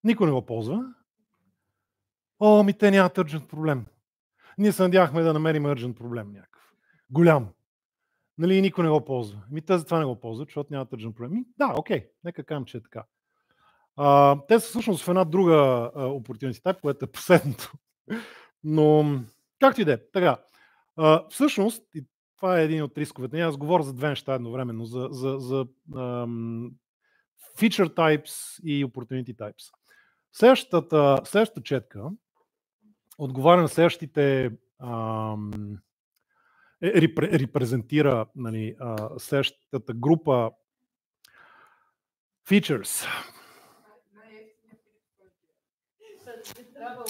никой не го ползва. Те нямат urgent проблем. Ние се надявахме да намерим urgent проблем някакъв. Голям. Нали, никой не го ползва. Те затова не го ползват, защото нямат urgent проблем. Да, окей, нека кажем, че е така. Те са всъщност в една друга opportunity type, което е последното. Но, както и да е. Така, всъщност, и това е един от рисковете. Аз говоря за две неща едновременно. За feature types и opportunity types. Следващата четка отговаря на следващите репрезентира следващата група features.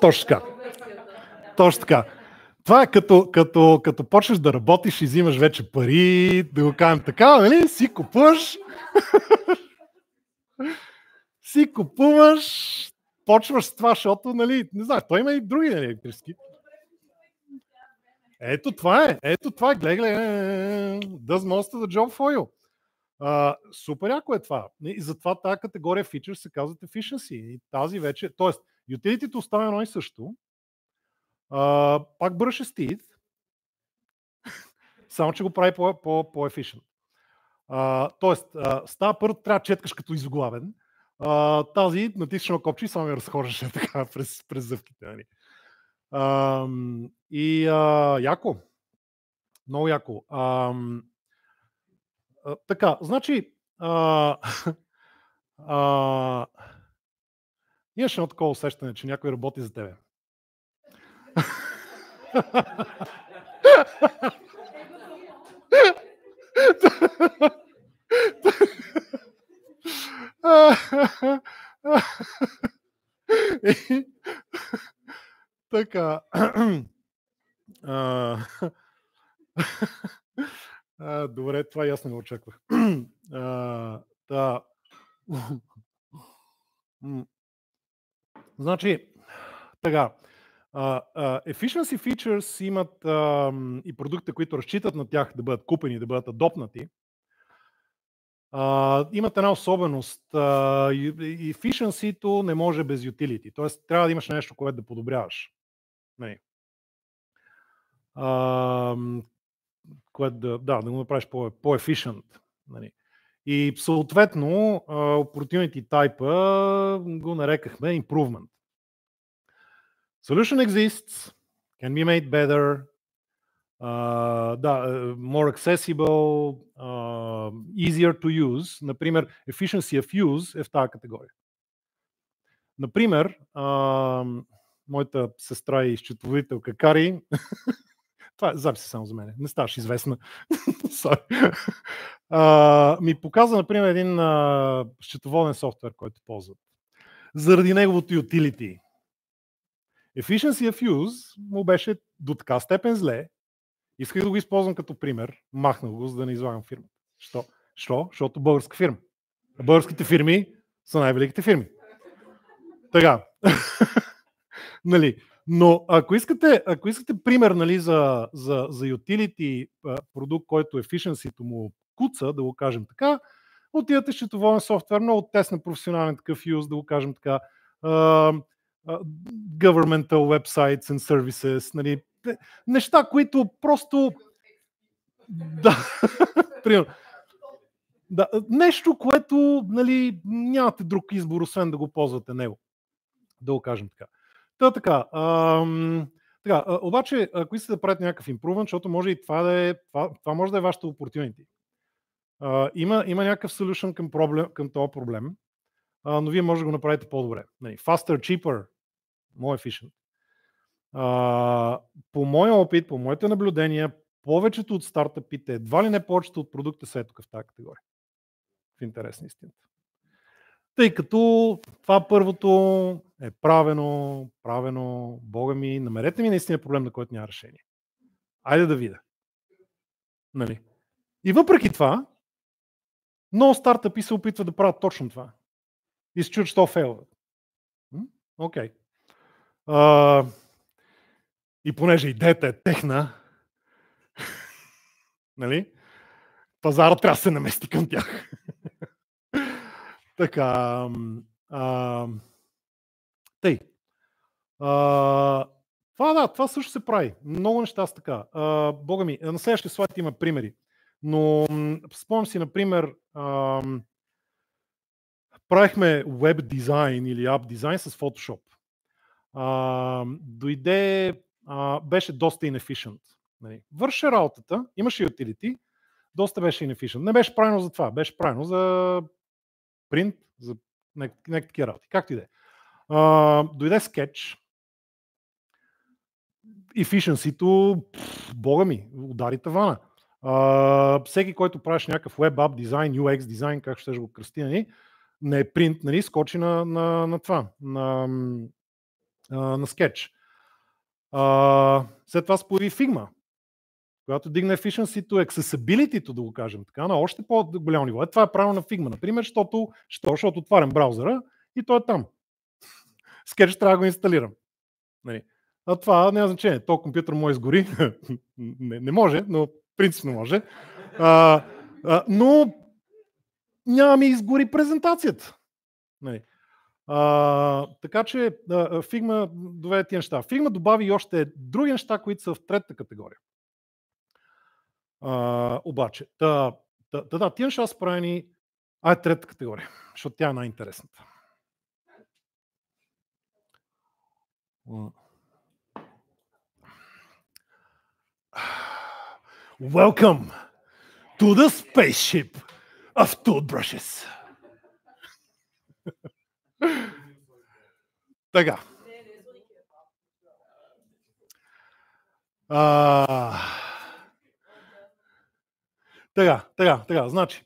Точно така. Това е като почнеш да работиш и взимаш вече пари, да го кажем така, нали? Си купуваш, почваш с това, защото, нали, не знам, той има и други електрически. Ето това е, гледай, does most of the job for you. Супер яко е това. И затова тази категория features се казват efficiency. И тази вече, т.е. utility-то остава едно и също. Пак brushes teeth, само че го прави по-efficient. Тоест, става първо, трябва да четкаш като изоглавен. Тази натискаш на копче и само я разхождаш така през зъбките. Нали. Яко. Много яко. Така, значи имаш едно такова усещане, че някой работи за тебе. Така. Добре, това и аз не го очаквах. Значи, така. Efficiency features имат и продукти, които разчитат на тях да бъдат купени, да бъдат адопнати. Имат една особеност. Efficiency-то не може без utility. Тоест, трябва да имаш нещо, което да подобряваш. Което да го направиш по-efficient. И съответно, opportunity type го нарекахме improvement. Solution exists, can be made better, more accessible, easier to use. Например, efficiency of use е в тази категория. Например, моята сестра и счетоводителка Кари, това е записи само за мен, не ставаш известна, ми показа, например, един счетоводен софтуер, който ползват. Заради неговото utility. Efficiency of use му беше до така степен зле. Исках да го използвам като пример. Махнах го, за да не излагам фирмата. Що? Защото българска фирма. А българските фирми са най-великите фирми. Така. Нали. Но ако искате пример, нали, за utility продукт, който efficiency-то му куца, да го кажем така, отидете счетоводен софтуер, много тесен професионален такъв юз, да го кажем така, governmental websites and services, нали, неща, които просто нещо, което, нали, нямате друг избор, освен да го ползвате него. Да го кажем така. Така, обаче, ако искате да правите някакъв improvement, защото може и това може да е вашата opportunity. Има някакъв solution към този проблем, но вие може да го направите по-добре. Faster, cheaper, more efficient. По моя опит, по моите наблюдения, повечето от стартъпите, едва ли не повечето от продукта са тук в тази категория. В интерес на истината. Тъй като това първото е правено, Бога ми, намерете ми наистина проблем, на който няма решение. Айде да видя. Нали? И въпреки това, много стартъпи се опитват да правят точно това. И се чуят, що фейлват. Окей. И понеже идеята е техна, нали, пазара трябва да се намести към тях. Така. Тъй. Това също се прави. Много неща са така. Бога ми, на следващия слайд има примери. Но спомням си, например, правихме веб дизайн или ап дизайн с Photoshop. Дойде, беше доста inefficient. Върши работата, имаше utility, доста беше inefficient. Не беше правилно за това, беше правилно за принт, за някакви такива работи. Както и да е. Дойде Sketch. Efficiency-то, Бога ми, удари тавана. Всеки, който правиш някакъв web app дизайн, UX дизайн, как ще го кръсти, не е принт, нали, скочи на това, на Sketch. След това се появи Figma, която дигна efficiency-то, accessibility-то, да го кажем така, на още по-голямо ниво. Това е правилно на Figma, например, защото отварям браузъра и той е там. Sketch трябва да го инсталирам. Нали. А това няма значение. То компютър може изгори. Не може, но принципно може. Но няма ми изгори презентацията. Нали. Така че Figma доведе тия неща. Figma добави и още други неща, които са в третата категория. Обаче, тия неща са правени третата категория, защото тя е най-интересната. Welcome to the spaceship of toothbrushes. Така. Така, значи.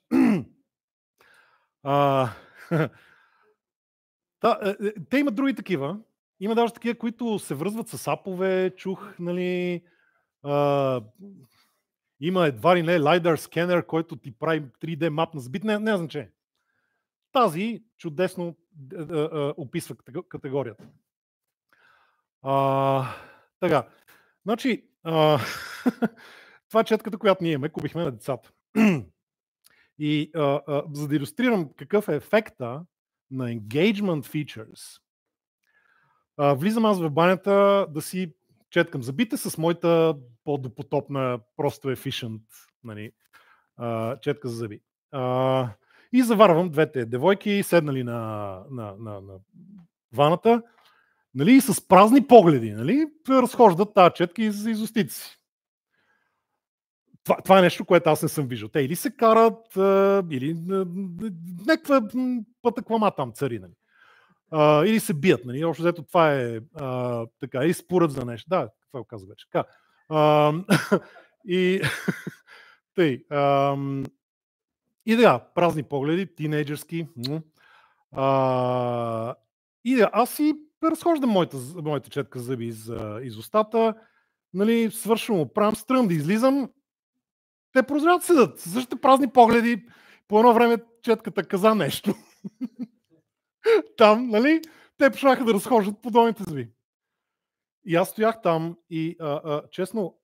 Те имат други такива. Има даже такива, които се връзват с апове, чух, нали. Има едва ли не LiDAR скенер, който ти прави 3D мап на сбит. Не значение. Тази чудесно описва категорията. Така. Значи, това е четката, която ние имаме, купихме на децата. И за да илюстрирам какъв е ефекта на engagement features, влизам аз в банята да си четкам зъбите с моята по-допотопна, просто efficient, нали, четка за зъби. И заварвам двете девойки, седнали на ваната, нали, с празни погледи, нали, разхождат тази четка из устите си. Това е нещо, което аз не съм виждал. Те или се карат, или някаква пътъклама там цари, нали. Или се бият, нали. Общо взето това е така, или спорят за нещо. Да, това го каза вече. Така. И тъй. И да, празни погледи, тинейджърски. И да, аз си разхождам моята четка зъби из устата, нали, свършвам, оправям, стръм да излизам. Те прозрят седат, същите празни погледи. По едно време четката каза нещо. Там, нали, те почнаха да разхождат по долните зъби. И аз стоях там и честно,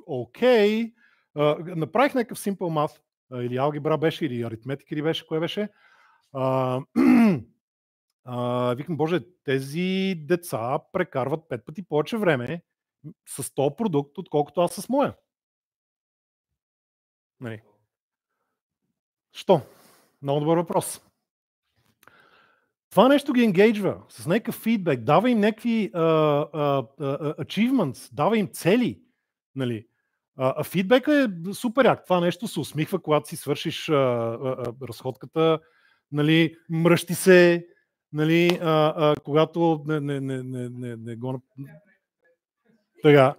окей, направих някакъв simple math, или алгебра беше, или аритметика, или беше, кое беше. Викам, боже, тези деца прекарват 5 пъти повече време с този продукт, отколкото аз с моя. Нали. Що? Много добър въпрос. Това нещо ги енгейджва с някакъв фидбек, дава им някакви achievements, дава им цели. Нали. Фидбека е супер як. Това нещо се усмихва, когато си свършиш разходката, нали, мръщи се, нали, когато не го... Така.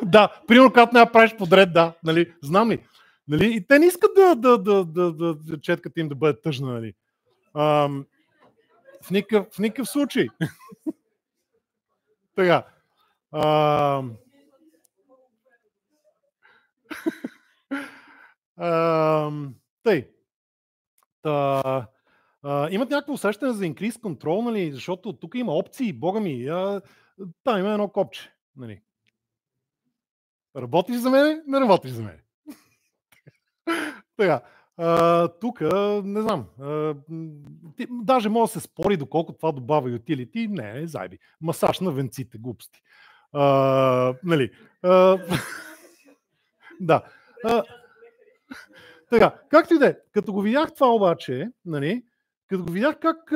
Да, примерно когато не я правиш подред, да, нали, знам ли. Нали, и те не искат да четката им да бъде тъжна, нали. В никакъв случай. Така. Тъй. Имат някакво усещане за increase control, нали, защото тук има опции, бога ми. Там има едно копче. Нали. Работиш за мен, не работиш за мен. Така. Тук, не знам, даже може да се спори доколко това добавя utility. Не, зайби. Масаж на венците, глупости. Нали. Да. Така, както и да е. Като го видях това обаче, нали, като го видях как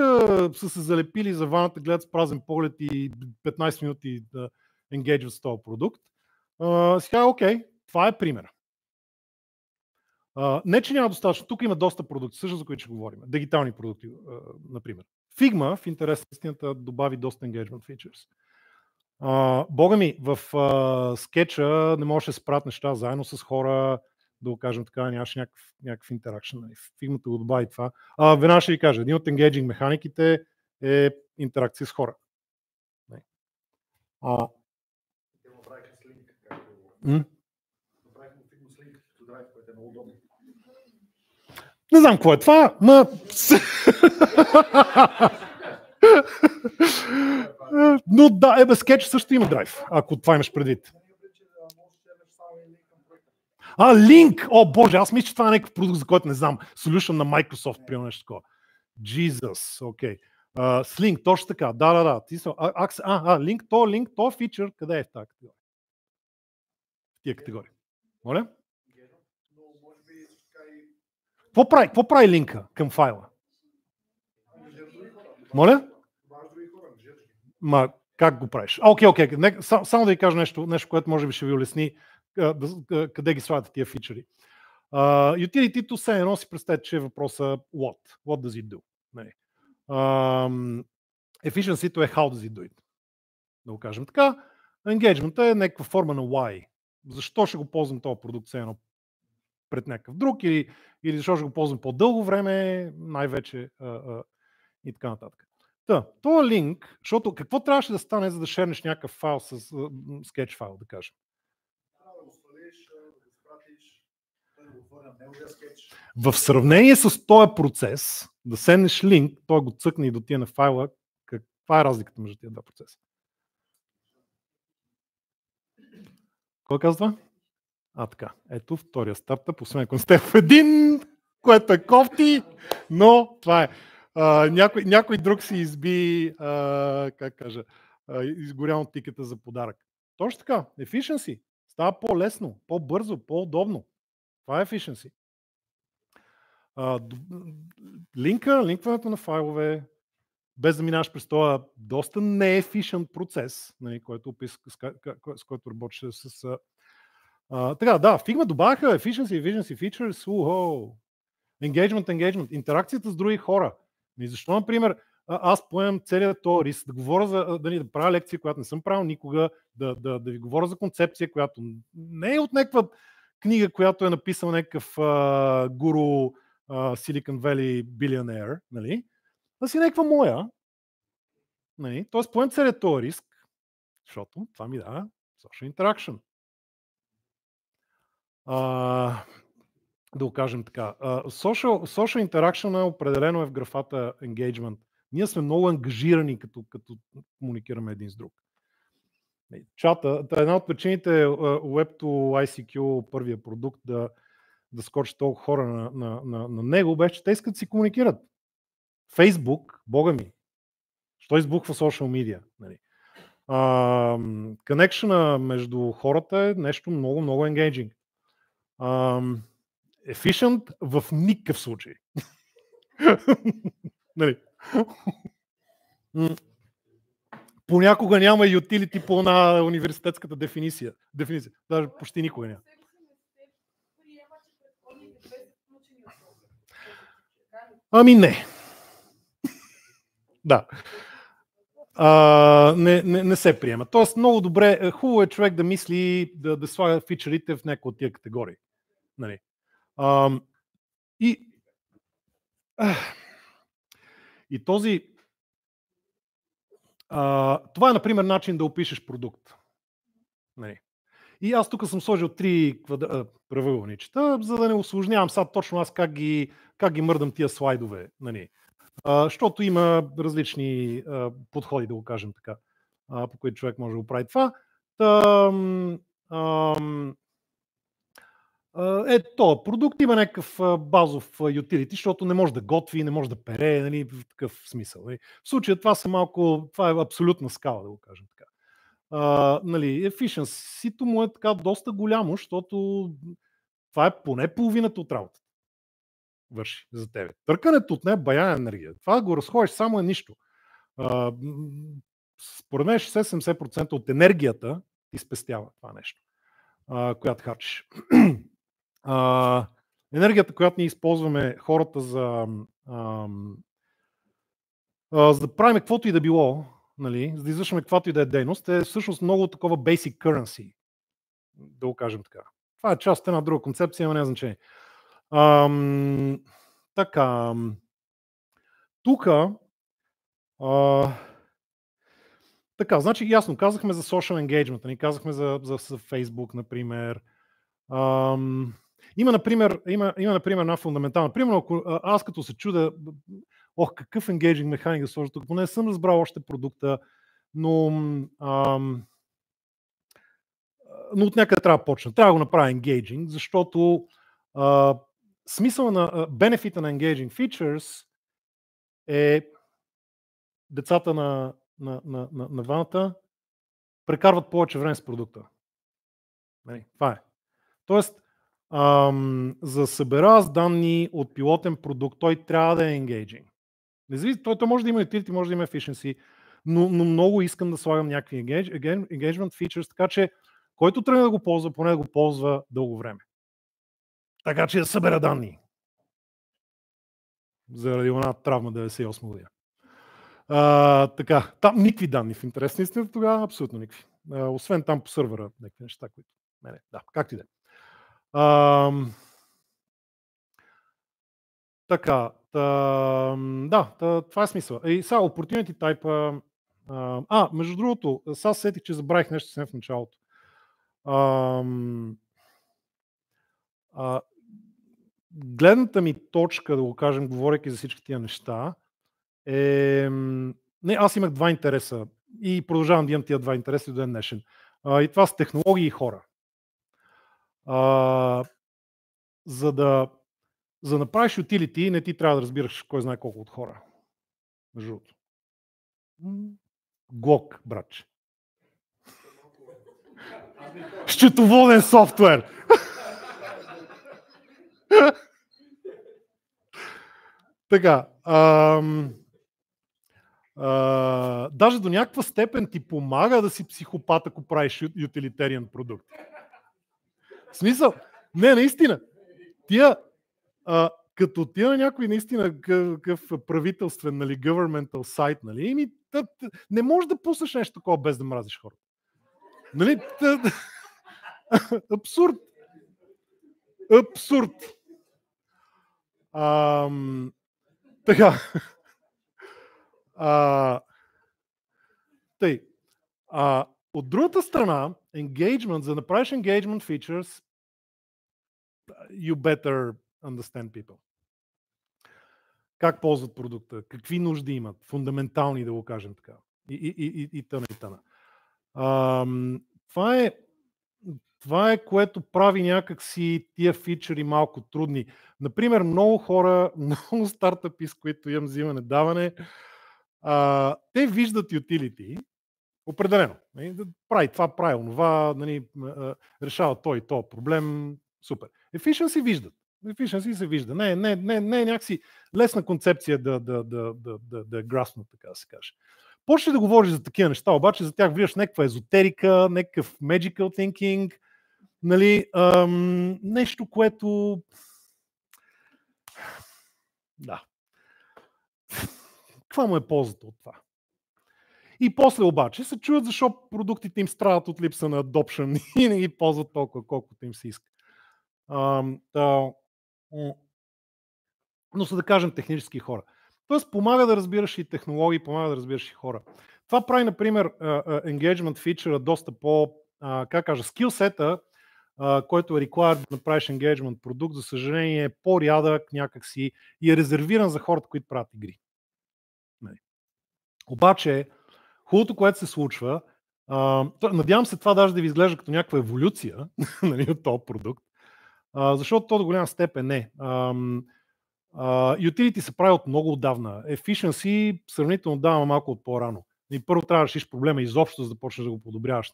са се залепили за ваната, гледат с празен поглед и 15 минути да енгейджват с този продукт, сега окей, това е пример. Не, че няма достатъчно. Тук има доста продукти, също за които ще говорим. Дигитални продукти, например. Figma, в интерес на истината, добави доста engagement features. Бога ми, в скетча не можеше да се правят неща заедно с хора, да го кажем така, нямаше някакъв интеракшн. Figma го добави това. Веднага ще ви кажа, един от engaging механиките е интеракция с хора. Не знам какво е това, но да, скетч също има драйв, ако това имаш предвид. Link! О, боже, аз мисля, че това е някакъв продукт, за който не знам. Solution на Microsoft, примерно нещо такова. Jesus, окей. С Link, точно така. Да. Link, то фичър, къде е в тази категория? В тия категории. Моля? Какво прави линка към файла? Моля? Как го правиш? Окей. Само да ви кажа нещо, което може би ще ви улесни къде ги слагате тия фичъри. Utility-то все едно си представете, че е въпроса what does it do? Efficiency-то е how does it do it? Да го кажем така. Engagement е някаква форма на why. Защо ще го ползвам този продукт все едно пред някакъв друг или защо ще го ползвам по-дълго време, най-вече и така нататък. Това линк, защото какво трябваше да стане, за да шернеш някакъв файл с скетч файл, да кажем? В сравнение с този процес, да седнеш линк, той го цъкне и дотие на файла, каква е разликата между тези два процеса? Кой казва? Така. Ето втория стартъп, освен ако сте в един, което е кофти, но това е. Някой друг си изби, изгорял тикета за подарък. Точно така. Efficiency. Става по-лесно, по-бързо, по-удобно. Това е efficiency. Линкването на файлове, без да минаваш през този доста неефишент процес, който с който работиш с... Така, да, Figma добавяха efficiency features, engagement, интеракцията с други хора. И защо, например, аз поемам целият този риск да говоря да правя лекция, която не съм правил никога, да ви говоря за концепция, която не е от някаква книга, която е написал някакъв гуру Silicon Valley billionaire, нали? А си някаква моя. Нали? Тоест поемам целият този риск, защото това ми дава social interaction. Да го кажем така. Social interaction определено е в графата engagement. Ние сме много ангажирани, като комуникираме един с друг. Чата, една от причините Web2 ICQ, първия продукт, да скочи толкова хора на него, беше, че те искат да си комуникират. Facebook, бога ми, що избухва social media. Нали? Коннекшъна между хората е нещо много, много engaging. Efficient в никакъв случай. Нали? Понякога няма utility по една университетската дефиниция. Даже почти никога няма. Не. Да. Не се приема. Тоест много добре, хубаво е човек да мисли да слага фичерите в някои от тия категории. Нали? И този това е, например, начин да опишеш продукт. Нали? И аз тук съм сложил 3 правоъгълничета, за да не усложнявам сега точно аз как ги мърдам тия слайдове. Нали? Защото има различни подходи, да го кажем така, по които човек може да го прави това. Ето, продукт има някакъв базов utility, защото не може да готви, не може да пере, нали, в такъв смисъл. Нали. В случая това е абсолютна скала, да го кажем така. Нали, efficiency-то му е така доста голямо, защото това е поне половината от работата. Върши за тебе. Търкането от нея бая енергия. Това го разходиш само е нищо. Според мен 60-70% от енергията ти спестява това нещо, която харчиш. Енергията, която ние използваме хората за да правим каквото и да било, нали, за да извършваме каквато и да е дейност, е всъщност много такова basic currency, да го кажем така. Това е част от една друга концепция, но няма значение. Така. Тук така, значи ясно, казахме за social engagement, нали, казахме за Facebook, например. Има, например, една фундаментална. Примерно, ако аз като се чуда, какъв engaging механик да сложа тук, поне съм разбрал още продукта, но но от някъде трябва да почна. Трябва да го направя engaging, защото смисъла на бенефита на engaging features е децата на ваната прекарват повече време с продукта. Това е. Тоест, за да събера аз данни от пилотен продукт, той трябва да е engaging. Той може да има utility, може да има efficiency, но много искам да слагам някакви engagement features, така че който тръгне да го ползва, поне да го ползва дълго време. Така че да събера данни. Заради една травма 98 година. Така, там никакви данни в интерес на истината тогава, абсолютно никакви. Освен там по сървъра, някакви неща, които... Да, както и да е. Така, това е смисъл. И сега, opportunity type... между другото, сега сетих, че забравих нещо съвсем в началото. Гледната ми точка, да го кажем, говорейки за всички тия неща, аз имах два интереса и продължавам да имам тия два интереса до ден днешен. И това са технологии и хора. За да направиш utility, не ти трябва да разбираш кой знае колко от хора. Между другото. Глок, братче. Счетоводен софтуер. Така. Даже до някаква степен ти помага да си психопат, ако правиш ютилитариен продукт. В смисъл? Не, наистина. Като тия на някой наистина какъв правителствен, governmental сайт, не можеш да пуснеш нещо такова без да мразиш хората. Абсурд. Абсурд. Така. Тъй. От другата страна, engagement, за да направиш engagement features, you better understand people. Как ползват продукта, какви нужди имат, фундаментални, да го кажем така. И тъна. Това е, което прави някакси тия фичъри малко трудни. Например, много хора, много стартъпи, с които имам взимане-даване, те виждат utility, определено. Прави това, прави онова, решава той и то проблем, супер. Efficiency виждат. Efficiency се вижда. Не е някакси лесна концепция да е граснат, така да се каже. Почне да говориш за такива неща, обаче за тях влияш някаква езотерика, някакъв magical thinking, нещо, което... Да. Каква му е ползата от това? И после обаче се чуят защо продуктите им страдат от липса на adoption и не ги ползват толкова, колкото им се иска. Но са да кажем технически хора. Тоест помага да разбираш и технологии, помага да разбираш и хора. Това прави, например, engagement feature доста скилсета, който е required да направиш engagement продукт, за съжаление е по-рядък някакси и е резервиран за хората, които правят игри. Обаче, хубавото, което се случва, надявам се това даже да ви изглежда като някаква еволюция от този продукт, защото то до голяма степен не. Utility се прави от много отдавна. Efficiency сравнително дава малко от по-рано. И първо трябва да решиш проблема изобщо, за да почнеш да го подобряваш.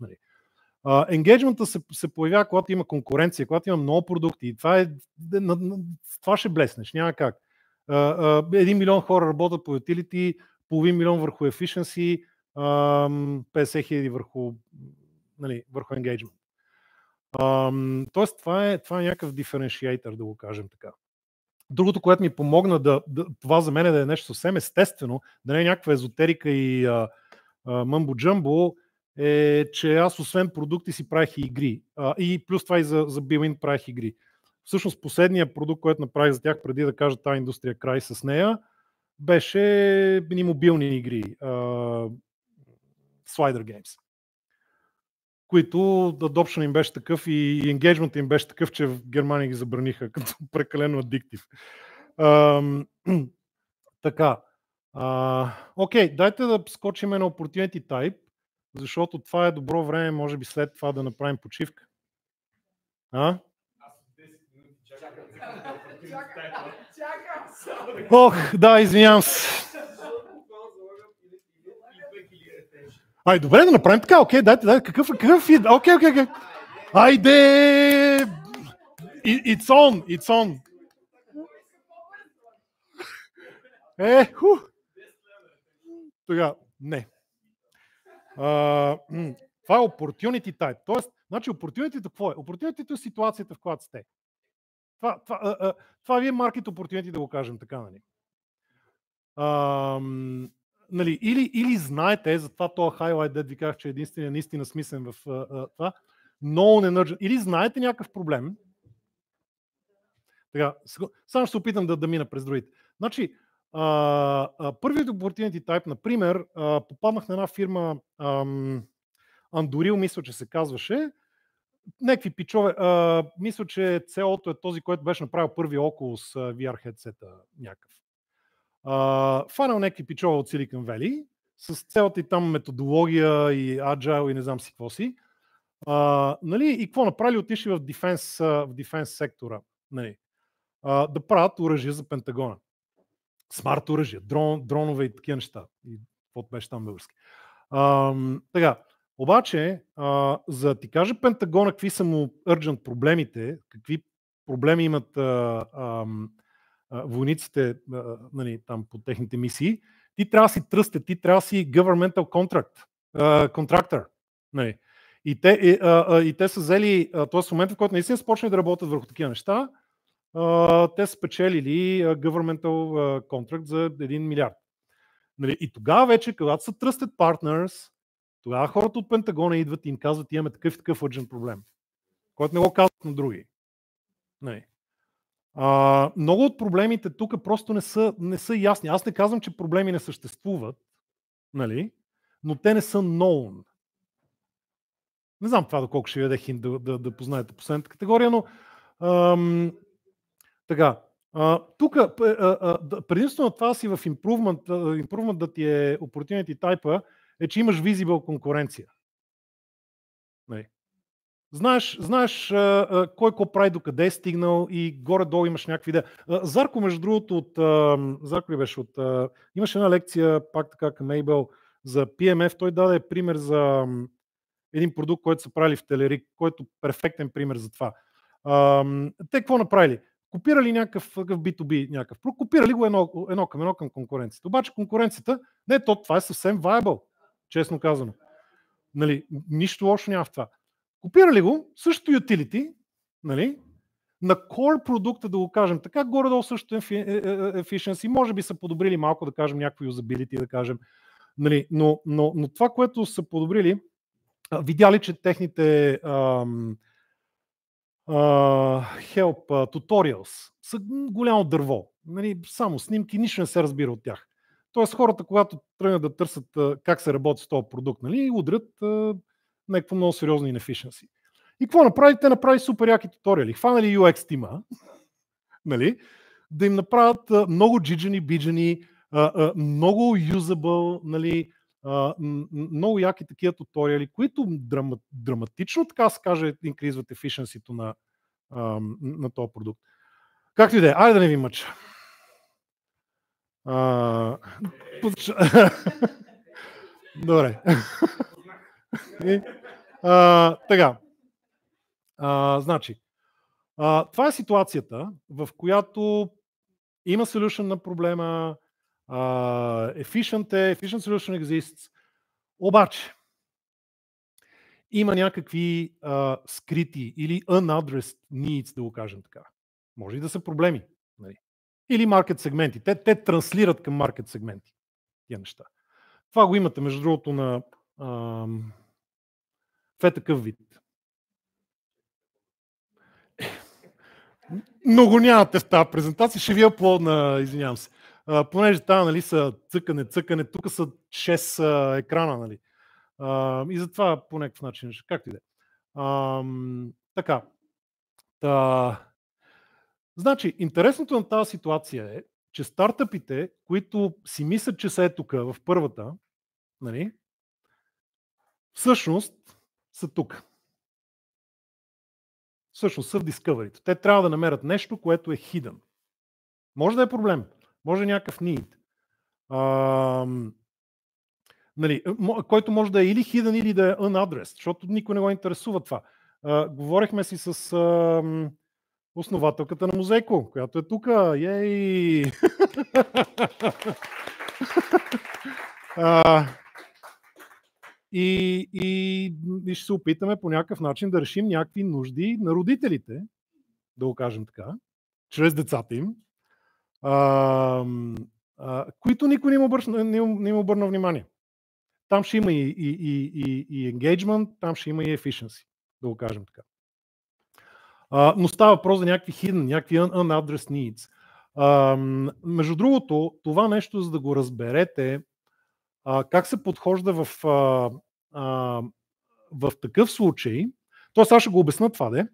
Енгейджмента се появява, когато има конкуренция, когато има много продукти. Това ще блеснеш, няма как. 1 милион хора работят по utility, половин милион върху efficiency, 50 хиляди върху engagement. Тоест, това е някакъв диференшиейтър, да го кажем така. Другото, което ми помогна това за мен да е нещо съвсем естествено, да не е някаква езотерика и мъмбо-джъмбо, е, че аз освен продукти си правих и игри. И плюс това и за Bwin правих игри. Всъщност последният продукт, който направих за тях преди да кажа тази индустрия край с нея, беше мобилни игри. Slider Games. Които adoption им беше такъв и engagement им беше такъв, че в Германия ги забраниха като прекалено аддиктив. Така. Окей, дайте да скочим на opportunity type, защото това е добро време, може би след това да направим почивка. А? Ох, да, извинявам се. Ай, добре да направим така, окей, дайте, какъв фид? Окей. Айде! It's on. Тогава, не. Това е opportunity type. Тоест, значи opportunity какво е? Opportunity е ситуацията, в която сте. Това ви е market opportunity, да го кажем така, нали? Нали, или знаете, затова този highlight, дед ви казах, че единственият наистина смислен в това, known and urgent, или знаете някакъв проблем. Така, само ще се опитам да мина през другите. Значи, първият opportunity type, например, попаднах на една фирма Anduril, мисля, че се казваше. Някакви пичове. Мисля, че CEO-то е този, който беше направил първи Oculus VR headset-а някакъв. Фанал някакви пичове от Silicon Valley с цялата и там методология и agile и не знам си какво си. Нали? И какво направили? Отишли в дефенс сектора. Нали? Да правят оръжие за Пентагона. Смарт оръжие, дронове и такива неща. И каквото беше там български. Така, обаче, за да ти кажа Пентагона какви са му urgent проблемите, какви проблеми имат войниците нали, там по техните мисии, ти трябва да си тръстен, ти трябва да си governmental contractor. Нали. И те са взели, т.е. в момента, в който наистина започне да работят върху такива неща, те са спечелили governmental contract за 1 милиард. Нали. И тогава вече, когато са trusted partners, тогава хората от Пентагона идват и им казват, имаме такъв и такъв urgent проблем, който не го казват на други. Нали. Много от проблемите тук просто не са ясни. Аз не казвам, че проблеми не съществуват, нали? Но те не са known. Не знам това доколко ще ви даде хинт да познаете последната категория, но така. Тук предимството на това си в improvement да ти е opportunity type е, че имаш visible конкуренция. Нали? Знаеш кой какво прави, докъде е стигнал и горе-долу имаш някакви идеи. Зарко, между другото, Зарко ли беше имаше една лекция, пак така към Ейбъл, за PMF. Той даде пример за един продукт, който са правили в Телерик, който е перфектен пример за това. Те какво направили? Копирали някакъв B2B, някакъв продукт, копирали го едно към конкуренцията. Обаче конкуренцията, това е съвсем viable, честно казано. Нали, нищо лошо няма в това. Копирали го, същото utility, нали, на core продукта, да го кажем така, горе-долу същото efficiency, може би са подобрили малко, да кажем, някакви usability, да кажем, нали, но това, което са подобрили, видяли, че техните help tutorials са голямо дърво, нали, само снимки, нищо не се разбира от тях. Тоест хората, когато тръгнат да търсят как се работи с този продукт, нали, удрят някакво много сериозно inefficiency. И какво направи? Те направи супер яки туториали. Хванали UX тима, нали, да им направят много джиджани, много usable, нали, много яки такива туториали, които драматично, така се каже, инкризват efficiency-то на този продукт. Както и да е, айде да не ви мъча. Добре. Така. Значи, това е ситуацията, в която има solution на проблема, efficient solution exists, обаче има някакви скрити или unaddressed needs, да го кажем така. Може и да са проблеми. Нали? Или маркет сегменти. Те транслират към маркет сегменти. Тия неща. Това го имате, между другото, на в такъв вид. Много нямате в тази презентация, ще ви аплодна, извинявам се. Понеже тази, нали, са цъкане, тук са 6 екрана, нали. И затова по някакъв начин, както и да е. Така. Значи, интересното на тази ситуация е, че стартъпите, които си мислят, че са тук в първата, нали, всъщност са тук. Всъщност са в Discovery. Те трябва да намерят нещо, което е hidden. Може да е проблем. Може някакъв need. Нали, който може да е или hidden, или да е unaddressed, защото никой не го интересува това. Говорихме си с основателката на Мозейко, която е тук. Ей! И ще се опитаме по някакъв начин да решим някакви нужди на родителите, да го кажем така, чрез децата им, които никой не им обърна внимание. Там ще има и engagement, там ще има и efficiency, да го кажем така. Но става въпрос за някакви hidden, някакви unaddressed needs. Между другото, това нещо, за да го разберете, как се подхожда в такъв случай, т.е. аз ще го обясна това,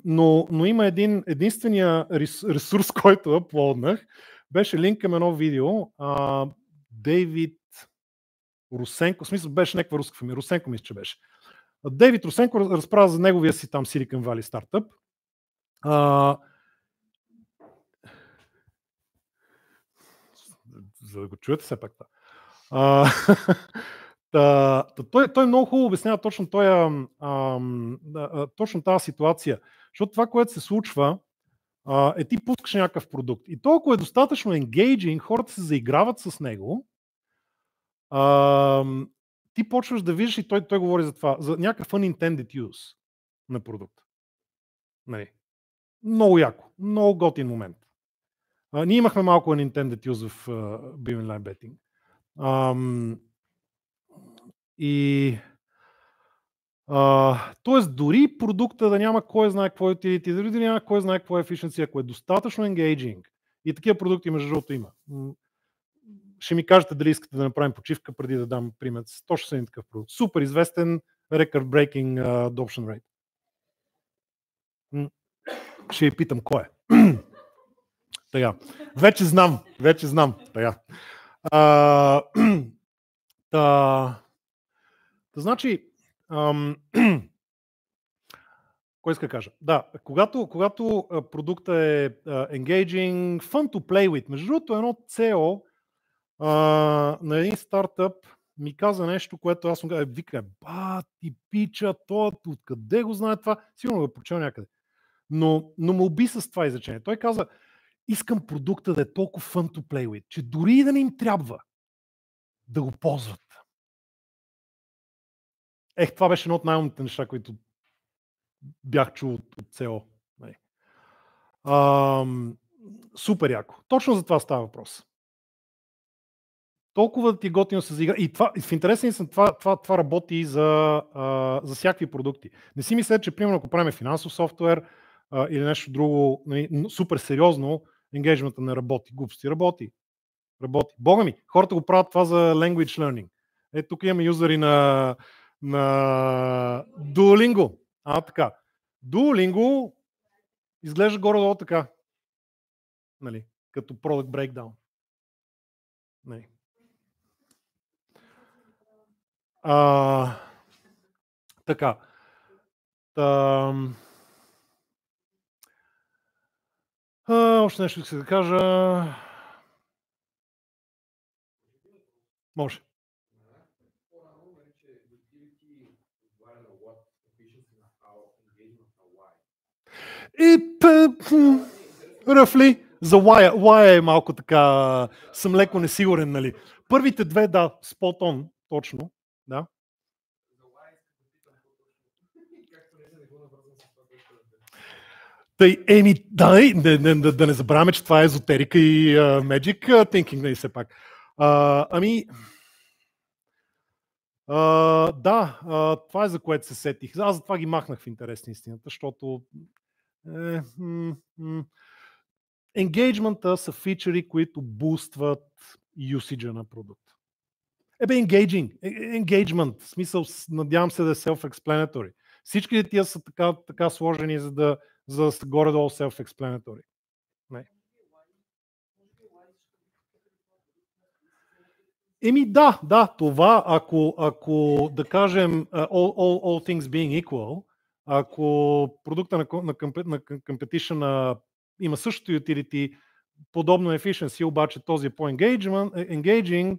но има единствения ресурс, който аплоднах, беше линк към едно видео. Дейвид Русенко, в смисъл беше някаква руска фамилия, Русенко мисля, че беше. Дейвид Русенко разправя за неговия си там Silicon Valley стартъп. За да го чуете все пак това. Той много хубаво обяснява точно тази ситуация. Защото това, което се случва, е ти пускаш някакъв продукт. И толкова е достатъчно engaging, хората се заиграват с него, ти почваш да виждаш, и той говори за това, за някакъв unintended use на продукт. Нали. Много яко, много готин момент. Ние имахме малко unintended use в Big Online Betting. Тоест, дори продукта да няма кой знае какво utility, дори да няма кой знае какво efficiency, ако е достатъчно engaging, и такива продукти между другото има. Ще ми кажете дали искате да направим почивка преди да дам пример. Точно съм такъв продукт. Супер известен record-breaking adoption rate. Ще ви питам кой е. Така. Вече знам. Така. Значи, кой иска да кажа? Да, когато продукта е engaging, fun to play with. Между другото, едно CEO на един стартъп ми каза нещо, което аз му казах, вика, ти пича, откъде го знае това? Сигурно го прочел някъде. Но ме уби с това изречение. Той каза, искам продукта да е толкова fun to play with, че дори и да не им трябва да го ползват. Това беше едно от най-умните неща, които бях чул от CEO. Супер яко. Точно за това става въпрос. Толкова да ти е готино се заигра. И това, в интересен съм, това работи за всякакви продукти. Не си мислете, че примерно ако правим финансов софтуер или нещо друго, супер сериозно, енгейджмента не работи. Глупости работи. Бога ми, хората го правят това за language learning. Тук имаме юзери на Duolingo. Така. Duolingo изглежда горе-долу така. Нали, като product breakdown. Нали. Така. Още нещо ще да кажа. Може. Roughly. За why е малко така, съм леко несигурен, нали. Първите две, да, spot on, точно, да. Да не забравяме, че това е езотерика и magic thinking, нали все пак. Това е за което се сетих. Аз за това ги махнах в интерес на истината, защото енгейджмента са фичери, които бустват юсиджа на продукт. Engagement, в смисъл, надявам се да е self-explanatory. Всички тия са така сложени, за да са горе-долу self-explanatory. Да, това, ако да кажем all things being equal, ако продукта на competition има същото utility, подобно efficiency, обаче този е по-engaging,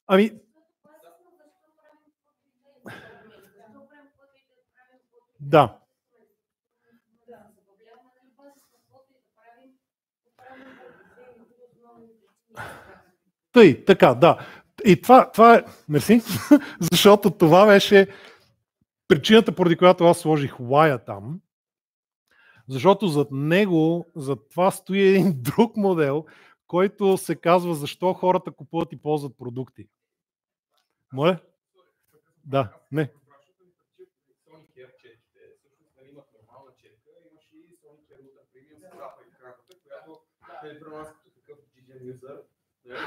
ами да. Така, да. И това е, мерси, защото това беше причината, поради която аз сложих why там, защото зад него, зад това стои един друг модел, който се казва защо хората купуват и ползват продукти. Моля? Да, не.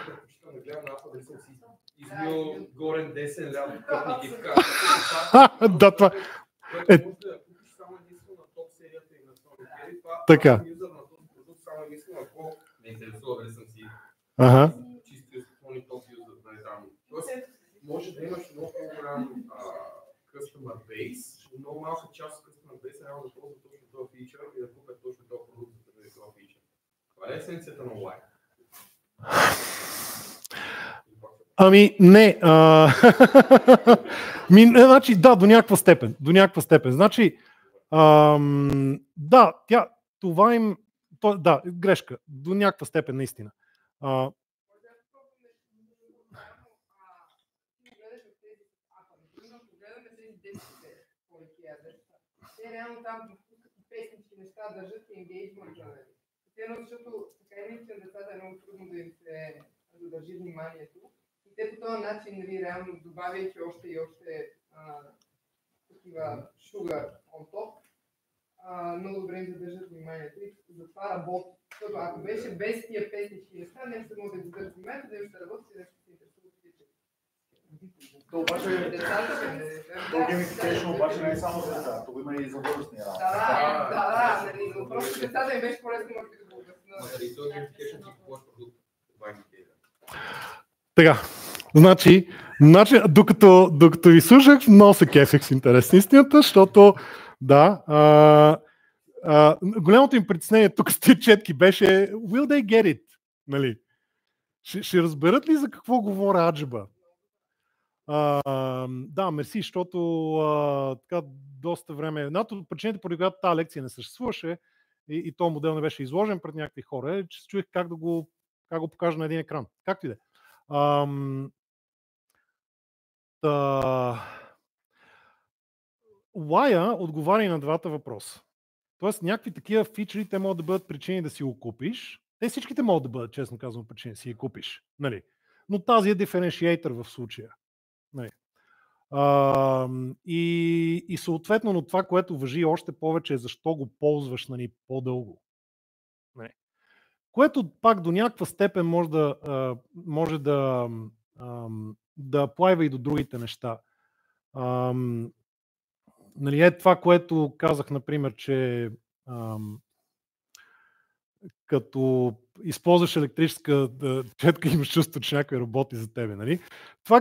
Предпочитам да гледам на Apple, да съм си избил горен десен ляво къпник и така. Да, това е. Може да купиш само единствено на топ серията и на Sony Carry. Така. Юзър на този продукт само единствено, ако не интересува, дали съм си чисти Sony топ юзър. Тоест, може да имаш много по-голям customer base, но много малка част от customer base няма да ползва точно този фичър и да купят точно този продукт, за да бъде този фичър. Това е есенцията на Why. Ами, не. Значи, да, до някаква степен. Значи, да, това им... Да, грешка. До някаква степен, наистина. Реално там песнички неща държат енгейджмента. Защото така или иначе децата е много трудно да им се задържи вниманието. И те по този начин, реално добавяйки още и още такива sugar on top, много добре им задържат вниманието и затова работи. Защото ако беше без тия песнички неща, не ще могат да задържат вниманието, да ще работи и да ще се интересуват всички. То обаче gamification обаче не е само за деца, това има и за възрастни работи. Да, но просто децата им беше по-лесно може да го Така, значи, докато ви слушах, много се кефех с интерес на истината, защото да, голямото им притеснение тук с тези четки беше will they get it? Нали? Ще разберат ли за какво говоря аджеба? Да, мерси, защото така доста време... Едната от причините, поради която тази лекция не съществуваше и този модел не беше изложен пред някакви хора, е, че се чуих как го покажа на един екран. Както и да е. Why отговаря и на двата въпроса. Тоест, някакви такива фичери, те могат да бъдат причини да си го купиш. Те всичките могат да бъдат, честно казвам, причини да си ги купиш. Нали? Но тази е диференшиейтър в случая. Нали? И съответно, но това, което важи още повече е защо го ползваш по-дълго. Нали? Което пак до някаква степен може да аплайва и до другите неща. Нали, е това, което казах, например, че като използваш електрическа четка, имаш чувство, че някой работи за тебе. Нали? Това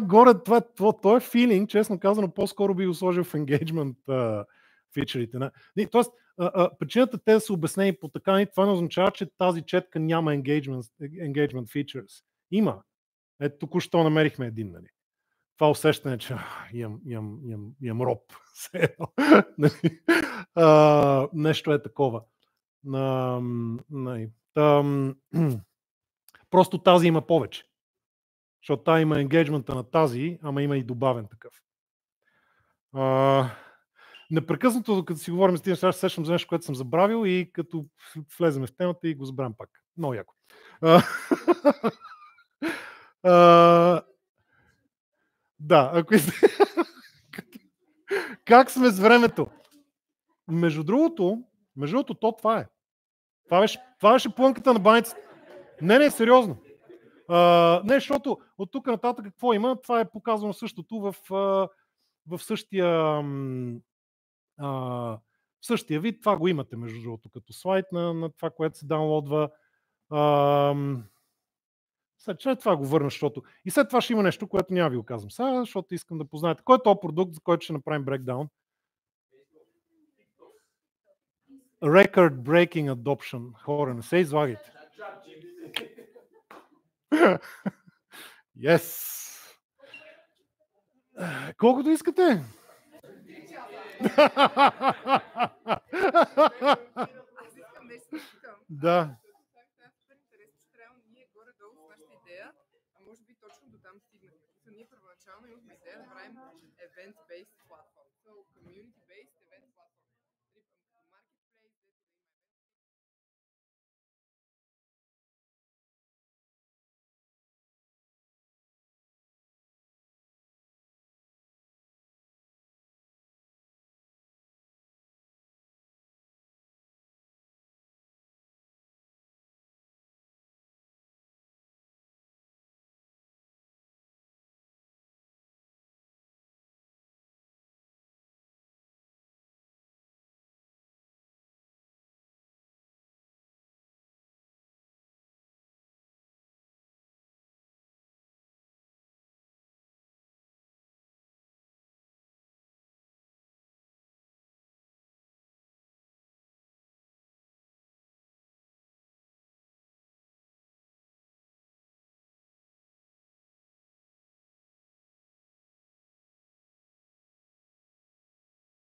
е филинг, честно казано, по-скоро би го сложил в engagement фичерите. Тоест, причината те да са обяснени по така, това не означава, че тази четка няма engagement features. Има. Ето, току-що намерихме един. Нали? Това усещане, че имам роб. Нещо е такова. Просто тази има повече. Защото тази има енгейджмента на тази, ама има и добавен такъв. Непрекъснато, докато си говорим с тези неща, ще сещам за нещо, което съм забравил и като влезем в темата и го забравям пак. Много яко. Да, ако как сме с времето? Между другото, това е. Това беше плънката на баницата. Не, сериозно. Не, защото от тук нататък какво има, това е показано същото в същия вид. Това го имате, между другото, като слайд на това, което се даунлодва. След това го върна, защото... И след това ще има нещо, което няма ви го казвам сега, защото искам да познаете. Кой е този продукт, за който ще направим брекдаун? Record Breaking Adoption. Хора, не се излагайте. Yes! Колкото искате. Аз искам нещо да питам. Да. Това е супер интересно, че трябва ние горе-долу с нашата идея, а може би точно до там стигнахме. Ние първоначално имахме идея да правим event-based platform. So, community-based